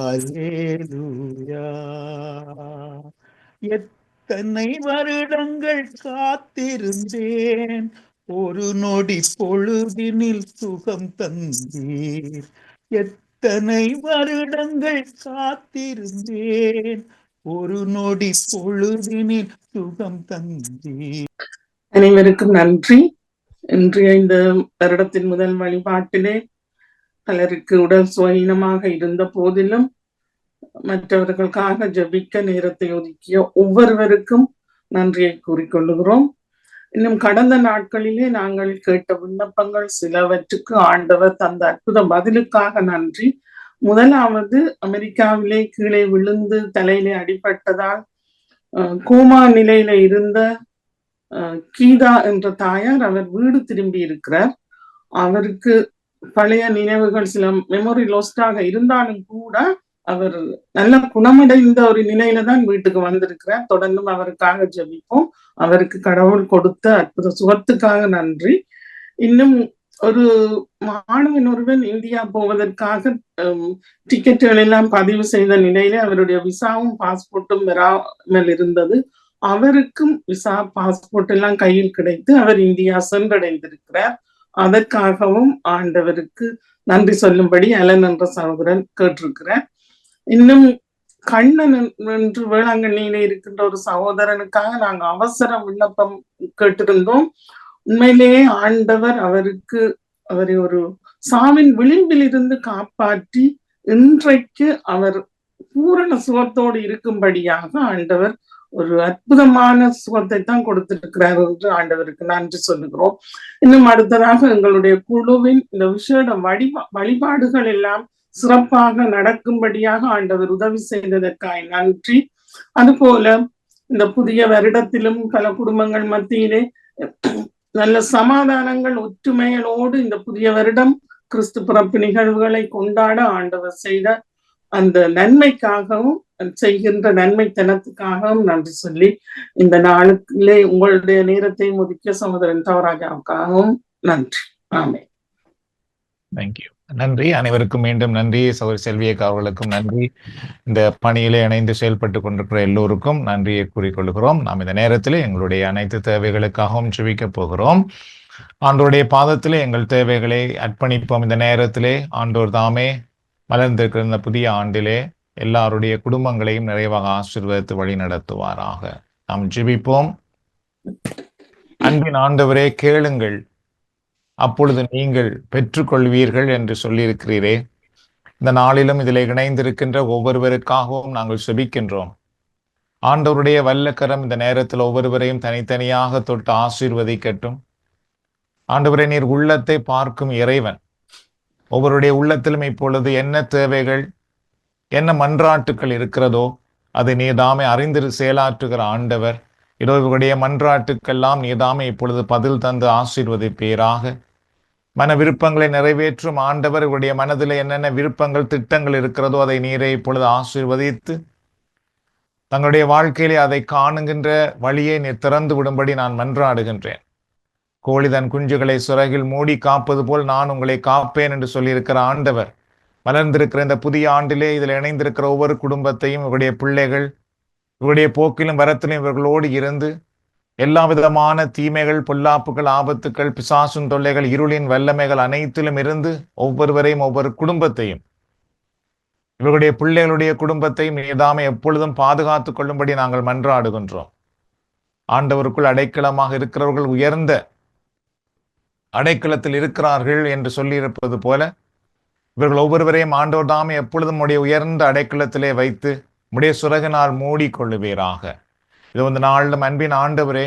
அல்லேலூயா. எத்தனை வருடங்கள் காத்திருந்தேன், ஒரு நொடி பொழுதினில் சுகம் தந்தீர். எத்தனை வருடங்கள் காத்திருந்தேன், ஒரு நொடி பொழுதினில் சுகம் தந்தீர். அனைவருக்கும் நன்றி. இன்றைய இந்த வருடத்தின் முதல் வழிபாட்டிலே பலருக்கு உடல் சுயீனமாக இருந்த போதிலும் மற்றவர்களுக்காக ஜபிக்க நேரத்தை ஒதுக்கிய ஒவ்வொருவருக்கும் நன்றியை கூறிக்கொள்ளுகிறோம். இன்னும் கடந்த நாட்களிலே நாங்கள் கேட்ட விண்ணப்பங்கள் சிலவற்றுக்கு ஆண்டவர் தந்த அற்புத பதிலுக்காக நன்றி. முதலாவது, அமெரிக்காவிலே கீழே விழுந்து தலையிலே அடிபட்டதால் கோமா நிலையில இருந்த கீதா என்ற தாயார் அவர் வீடு திரும்பி இருக்கிறார். அவருக்கு பழைய நினைவுகள் சில மெமரி லாஸ்டாக இருந்தாலும் கூட அவர் நல்ல குணமடைந்த ஒரு நிலையில தான் வீட்டுக்கு வந்திருக்கிறார். தொடர்ந்தும் அவருக்காக ஜெபிப்போம். அவருக்கு கடவுள் கொடுத்த அற்புத சுகத்துக்காக நன்றி. இன்னும் ஒரு மாணவன் ஒருவன் இந்தியா போவதற்காக டிக்கெட்டுகள் எல்லாம் பதிவு செய்த நிலையில அவருடைய விசாவும் பாஸ்போர்ட்டும் வராமல் இருந்தது. அவருக்கும் விசா பாஸ்போர்ட் எல்லாம் கையில் கிடைத்து அவர் இந்தியா சென்றடைந்திருக்கிறார். அதற்காகவும் ஆண்டவருக்கு நன்றி சொல்லும்படி அலன் என்ற சகோதரன் கேட்டிருக்கிறார். இன்னும் கண்ணன் என்று வேளாங்கண்ணியில இருக்கின்ற ஒரு சகோதரனுக்காக நாங்க அவசர விண்ணப்பம் கேட்டிருந்தோம். உண்மையிலேயே ஆண்டவர் அவரை ஒரு சாவின் விளிம்பில் இருந்து காப்பாற்றி இன்றைக்கு அவர் பூரண சுகத்தோடு இருக்கும்படியாக ஆண்டவர் ஒரு அற்புதமான சுகத்தை தான் கொடுத்திருக்கிறார் என்று ஆண்டவருக்கு நன்றி சொல்லுகிறோம். இன்னும் அடுத்ததாக எங்களுடைய குழுவின் இந்த விசேட வழிபாடுகள் எல்லாம் சிறப்பாக நடக்கும்படியாக ஆண்டவர் உதவி செய்ததற்காக நன்றி. அதுபோல இந்த புதிய வருடத்திலும் பல குடும்பங்கள் மத்தியிலே நல்ல சமாதானங்கள் ஒற்றுமைகளோடு இந்த புதிய வருடம் கிறிஸ்து பிறப்பு நிகழ்வுகளை கொண்டாட ஆண்டவர் செய்த அந்த நன்மைக்காகவும் செய்கின்ற நன்மைத்தனத்துக்காகவும் நன்றி சொல்லி இந்த நாளுக்குள்ளே உங்களுடைய நேரத்தை ஒதுக்கிய சகோதரன் தவராஜாவுக்காகவும் நன்றி. ஆமே. தேங்க்யூ. நன்றி. அனைவருக்கும் மீண்டும் நன்றி. சகோதரி செல்வியக்கா அவர்களுக்கும் நன்றி. இந்த பணியிலே இணைந்து செயல்பட்டு கொண்டிருக்கிற எல்லோருக்கும் நன்றியை கூறிக்கொள்கிறோம். நாம் இந்த நேரத்தில் எங்களுடைய அனைத்து தேவைகளுக்காகவும் ஜெபிக்க போகிறோம். ஆண்டோருடைய பாதத்திலே எங்கள் தேவைகளை அர்ப்பணிப்போம். இந்த நேரத்திலே ஆண்டோர் தாமே மலர்ந்திருக்கிற இந்த புதிய ஆண்டிலே எல்லாருடைய குடும்பங்களையும் நிறைவாக ஆசீர்வதித்து வழி நடத்துவாராக. நாம் ஜெபிப்போம். அன்பின் ஆண்டவரே, கேளுங்கள், அப்பொழுது நீங்கள் பெற்றுக்கொள்வீர்கள் என்று சொல்லியிருக்கிறீரே. இந்த நாளிலும் இதில் இணைந்திருக்கின்ற ஒவ்வொருவருக்காகவும் நாங்கள் ஜெபிக்கின்றோம். ஆண்டவருடைய வல்லக்கரம் இந்த நேரத்தில் ஒவ்வொருவரையும் தனித்தனியாக தொட்டு ஆசீர்வதிக்கட்டும். ஆண்டவரே, நீர் உள்ளத்தை பார்க்கும் இறைவன். ஒவ்வொருடைய உள்ளத்திலும் இப்பொழுது என்ன தேவைகள், என்ன மன்றாட்டுக்கள் இருக்கிறதோ அதை நீதாமே அறிந்து செயலாற்றுகிற ஆண்டவர். இதோ இவருடைய மன்றாட்டுக்கெல்லாம் நீதாமே இப்பொழுது பதில் தந்து ஆசீர்வதிப்பீராக. மன விருப்பங்களை நிறைவேற்றும் ஆண்டவர். இவருடைய மனதில் என்னென்ன விருப்பங்கள் திட்டங்கள் இருக்கிறதோ அதை நீரை இப்பொழுது ஆசீர்வதித்து தங்களுடைய வாழ்க்கையிலே அதை காணுகின்ற வழியை நீர் திறந்து விடும்படி நான் மன்றாடுகின்றேன். கோழி தன் குஞ்சுகளை சிறகில் மூடி காப்பது போல் நான் உங்களை காப்பேன் என்று சொல்லியிருக்கிற ஆண்டவர், மலர்ந்திருக்கிற இந்த புதிய ஆண்டிலே இதில் இணைந்திருக்கிற ஒவ்வொரு குடும்பத்தையும் இவருடைய பிள்ளைகள் இவருடைய போக்கிலும் வரத்திலும் இவர்களோடு இருந்து எல்லா விதமான தீமைகள், பொல்லாப்புகள், ஆபத்துக்கள், பிசாசும் தொல்லைகள், இருளின் வல்லமைகள் அனைத்திலும் இருந்து ஒவ்வொருவரையும் ஒவ்வொரு குடும்பத்தையும் இவருடைய பிள்ளைகளுடைய குடும்பத்தையும் நீதாமே எப்பொழுதும் பாதுகாத்து கொள்ளும்படி நாங்கள் மன்றாடுகின்றோம். ஆண்டவருக்குள் அடைக்கலமாக இருக்கிறவர்கள் உயர்ந்த அடைக்கலத்தில் இருக்கிறார்கள் என்று சொல்லியிருப்பது போல இவர்கள் ஒவ்வொருவரையும் ஆண்டவர் தாமே எப்பொழுதும் உடைய உயர்ந்த அடைக்கலத்திலே வைத்து உடைய சுரகினால் மூடிக்கொள்ளுவீராக. இது வந்து நாளிலும் அன்பின் ஆண்டவரே,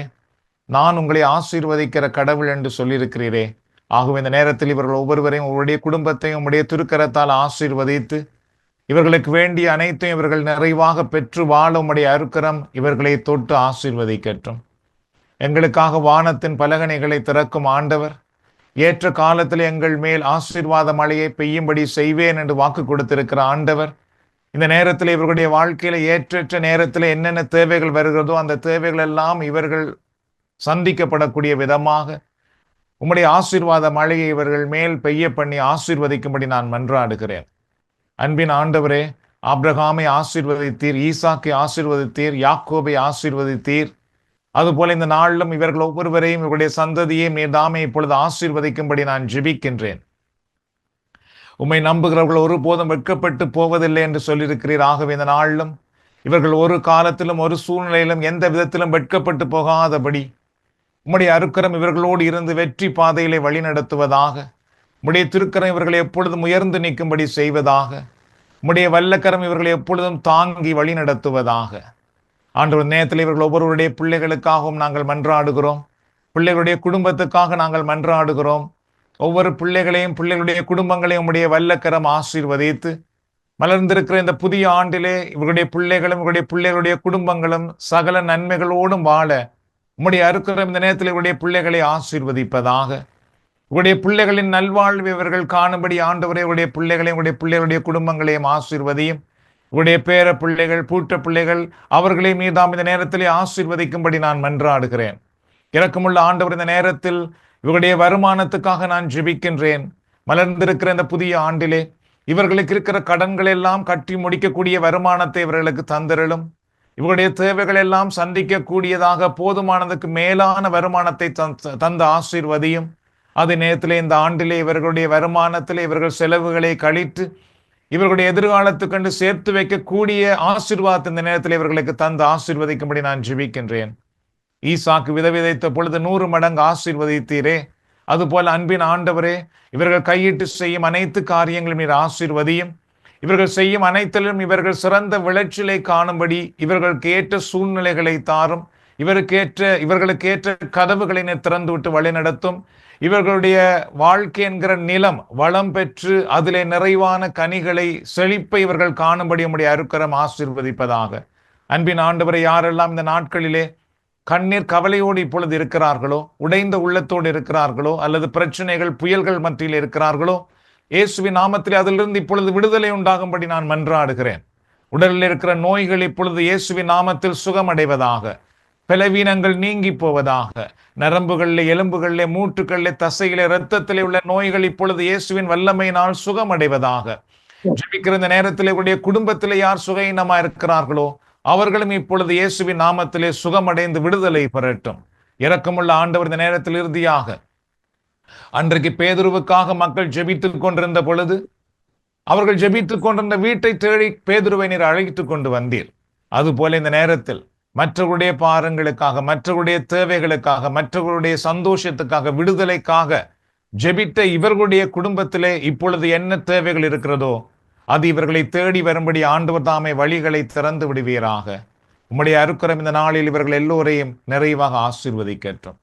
நான் உங்களை ஆசீர்வதிக்கிற கடவுள் என்று சொல்லியிருக்கிறீரே. ஆகவே இந்த நேரத்தில் இவர்கள் ஒவ்வொருவரையும் உங்களுடைய குடும்பத்தையும் உடைய திருக்கரத்தால் ஆசீர்வதித்து இவர்களுக்கு வேண்டிய அனைத்தையும் இவர்கள் நிறைவாக பெற்று வாழ உம்முடைய அருக்கரம் இவர்களை தொட்டு ஆசீர்வதிக்கட்டும். எங்களுக்காக வானத்தின் பலகணிகளை திறக்கும் ஆண்டவர், ஏற்ற காலத்தில் எங்கள் மேல் ஆசீர்வாத மழையை பெய்யும்படி செய்வேன் என்று வாக்கு கொடுத்திருக்கிற ஆண்டவர், இந்த நேரத்தில் இவர்களுடைய வாழ்க்கையில ஏற்ற நேரத்தில் என்னென்ன தேவைகள் வருகிறதோ அந்த தேவைகள் எல்லாம் இவர்கள் சந்திக்கப்படக்கூடிய விதமாக உம்முடைய ஆசீர்வாத மழையை இவர்கள் மேல் பெய்ய பண்ணி ஆசீர்வதிக்கும்படி நான் மன்றாடுகிறேன். அன்பின் ஆண்டவரே, ஆபிரகாமை ஆசீர்வதித்தீர், ஈசாக்கை ஆசீர்வதித்தீர், யாக்கோபை ஆசீர்வதித்தீர். அதுபோல இந்த நாளிலும் இவர்கள் ஒவ்வொருவரையும் இவருடைய சந்ததியையும் நீதாமே இப்பொழுது ஆசீர்வதிக்கும்படி நான் ஜெபிக்கின்றேன். உம்மை நம்புகிறவர்கள் ஒருபோதும் வெட்கப்பட்டு போவதில்லை என்று சொல்லியிருக்கிறீர். ஆகவே இந்த நாளிலும் இவர்கள் ஒரு காலத்திலும் ஒரு சூழ்நிலையிலும் எந்த விதத்திலும் வெட்கப்பட்டு போகாதபடி உம்முடைய அருக்கரம் இவர்களோடு இருந்து வெற்றி பாதையிலே வழி நடத்துவதாக, உம்முடைய திருக்கரம் இவர்களை எப்பொழுதும் உயர்ந்து நிற்கும்படி செய்வதாக, உம்முடைய வல்லக்கரம் இவர்களை எப்பொழுதும் தாங்கி வழி நடத்துவதாக. ஆண்டவர் நேரத்தில் இவர்கள் ஒவ்வொருவருடைய பிள்ளைகளுக்காகவும் நாங்கள் மன்றாடுகிறோம். பிள்ளைகளுடைய குடும்பத்துக்காக நாங்கள் மன்றாடுகிறோம். ஒவ்வொரு பிள்ளைகளையும் பிள்ளைகளுடைய குடும்பங்களையும் உம்முடைய வல்லக்கரம் ஆசீர்வதித்து மலர்ந்திருக்கிற இந்த புதிய ஆண்டிலே இவர்களுடைய பிள்ளைகளும் இவருடைய பிள்ளைகளுடைய குடும்பங்களும் சகல நன்மைகளோடும் வாழ உம்முடைய அருக்கரம் இந்த நேரத்தில் இவருடைய பிள்ளைகளை ஆசீர்வதிப்பதாக. உங்களுடைய பிள்ளைகளின் நல்வாழ்வு இவர்கள் காணும்படி ஆண்டவரே உடைய பிள்ளைகளையும் உடைய பிள்ளைகளுடைய குடும்பங்களையும் ஆசீர்வதியும். உடைய பேர பிள்ளைகள் பூட்ட பிள்ளைகள் அவர்களை மீதாம் இந்த நேரத்திலே ஆசீர்வதிக்கும்படி நான் மன்றாடுகிறேன். இரக்கமுள்ள ஆண்டவர், இந்த நேரத்தில் இவருடைய வருமானத்துக்காக நான் ஜெபிக்கின்றேன். மலர்ந்திருக்கிற இந்த புதிய ஆண்டிலே இவர்களுக்கு இருக்கிற கடன்கள் எல்லாம் கட்டி முடிக்கக்கூடிய வருமானத்தை இவர்களுக்கு தந்திரலும். இவருடைய தேவைகள் எல்லாம் சந்திக்கக்கூடியதாக போதுமானதுக்கு மேலான வருமானத்தை தந்த ஆசீர்வதியும். அதே நேரத்திலே இந்த ஆண்டிலே இவர்களுடைய வருமானத்திலே இவர்கள் செலவுகளை கழித்து இவர்களுடைய எதிர்காலத்துக்கண்டு சேர்த்து வைக்கக்கூடிய ஆசீர்வாதத்தை இந்த நேரத்தில் இவர்களுக்கு தந்து ஆசீர்வதிக்கும்படி நான் ஜெபிக்கின்றேன். ஈசாக்கு விதைத்த பொழுது 100 மடங்கு ஆசீர்வதித்தீரே, அதுபோல அன்பின் ஆண்டவரே இவர்கள் கையிட்டு செய்யும் அனைத்து காரியங்களும் நீர் ஆசீர்வதியும். இவர்கள் செய்யும் அனைத்திலும் இவர்கள் சிறந்த விளைச்சலை காணும்படி இவர்களுக்கு ஏற்ற சூழ்நிலைகளை தாரும். இவர்களுக்கு ஏற்ற கதவுகளை நீர் திறந்து விட்டு வழி நடத்தும். இவர்களுடைய வாழ்க்கை என்கிற நிலம் வளம் பெற்று அதிலே நிறைவான கனிகளை செழிப்பை இவர்கள் காணும்படி உம்முடைய அருக்கரம் ஆசீர்வதிப்பதாக. அன்பின் ஆண்டவரை, யாரெல்லாம் இந்த நாட்களிலே கண்ணீர் கவலையோடு இப்பொழுது இருக்கிறார்களோ, உடைந்த உள்ளத்தோடு இருக்கிறார்களோ, அல்லது பிரச்சனைகள் புயல்கள் மத்தியில் இருக்கிறார்களோ, இயேசுவின் நாமத்திலே அதிலிருந்து இப்பொழுது விடுதலை உண்டாகும்படி நான் மன்றாடுகிறேன். உடலில் இருக்கிற நோய்கள் இப்பொழுது இயேசுவின் நாமத்தில் சுகமடைவதாக. பலவீனங்கள் நீங்கி போவதாக. நரம்புகளிலே, எலும்புகளிலே, மூட்டுகளிலே, தசையிலே, இரத்தத்திலே உள்ள நோய்கள் இப்பொழுது இயேசுவின் வல்லமையினால் சுகமடைவதாக. ஜெபிக்கிற இந்த நேரத்திலே உடைய குடும்பத்திலே யார் சுகஈனமா இருக்கிறார்களோ அவர்களும் இப்பொழுது இயேசுவின் நாமத்திலே சுகமடைந்து விடுதலை பெறட்டும். இரக்கமுள்ள ஆண்டவர், இந்த நேரத்தில் இறுதியாக அன்றைக்கு பேதுருவுக்காக மக்கள் ஜெபித்துக் கொண்டிருந்த பொழுது அவர்கள் ஜெபித்துக் கொண்டிருந்த வீட்டை தேடி பேதுருவை நீர் அழைத்துக் கொண்டு வந்தீர். அதுபோல இந்த நேரத்தில் மற்றவருடைய பாரங்களுக்காக, மற்றவருடைய தேவைகளுக்காக, மற்றவருடைய சந்தோஷத்துக்காக, விடுதலைக்காக ஜெபித்த இவர்களுடைய குடும்பத்திலே இப்பொழுது என்ன தேவைகள் இருக்கிறதோ அது இவர்களை தேடி வரும்படி ஆண்டவர் தாமே வழிகளை திறந்து விடுவீராக. உம்முடைய அருக்கரம் இந்த நாளில் இவர்கள் எல்லோரையும் நிறைவாக ஆசீர்வதிக்கட்டும்.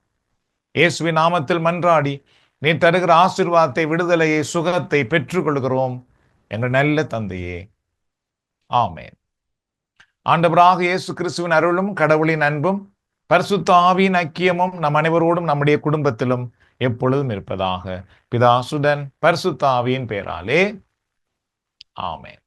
இயேசுவின் நாமத்தில் மன்றாடி நீ தருகிற ஆசீர்வாதத்தை, விடுதலையை, சுகத்தை பெற்றுக்கொள்கிறோம் எங்கள் நல்ல தந்தையே, ஆமேன். ஆண்டவராக இயேசு கிறிஸ்துவின் அருளும் கடவுளின் அன்பும் பரிசுத்த ஆவியின் ஐக்கியமும் நம் அனைவரோடும் நம்முடைய குடும்பத்திலும் எப்பொழுதும் இருப்பதாக. பிதா, சுதன், பரிசுத்த ஆவியின் பெயராலே, ஆமேன்.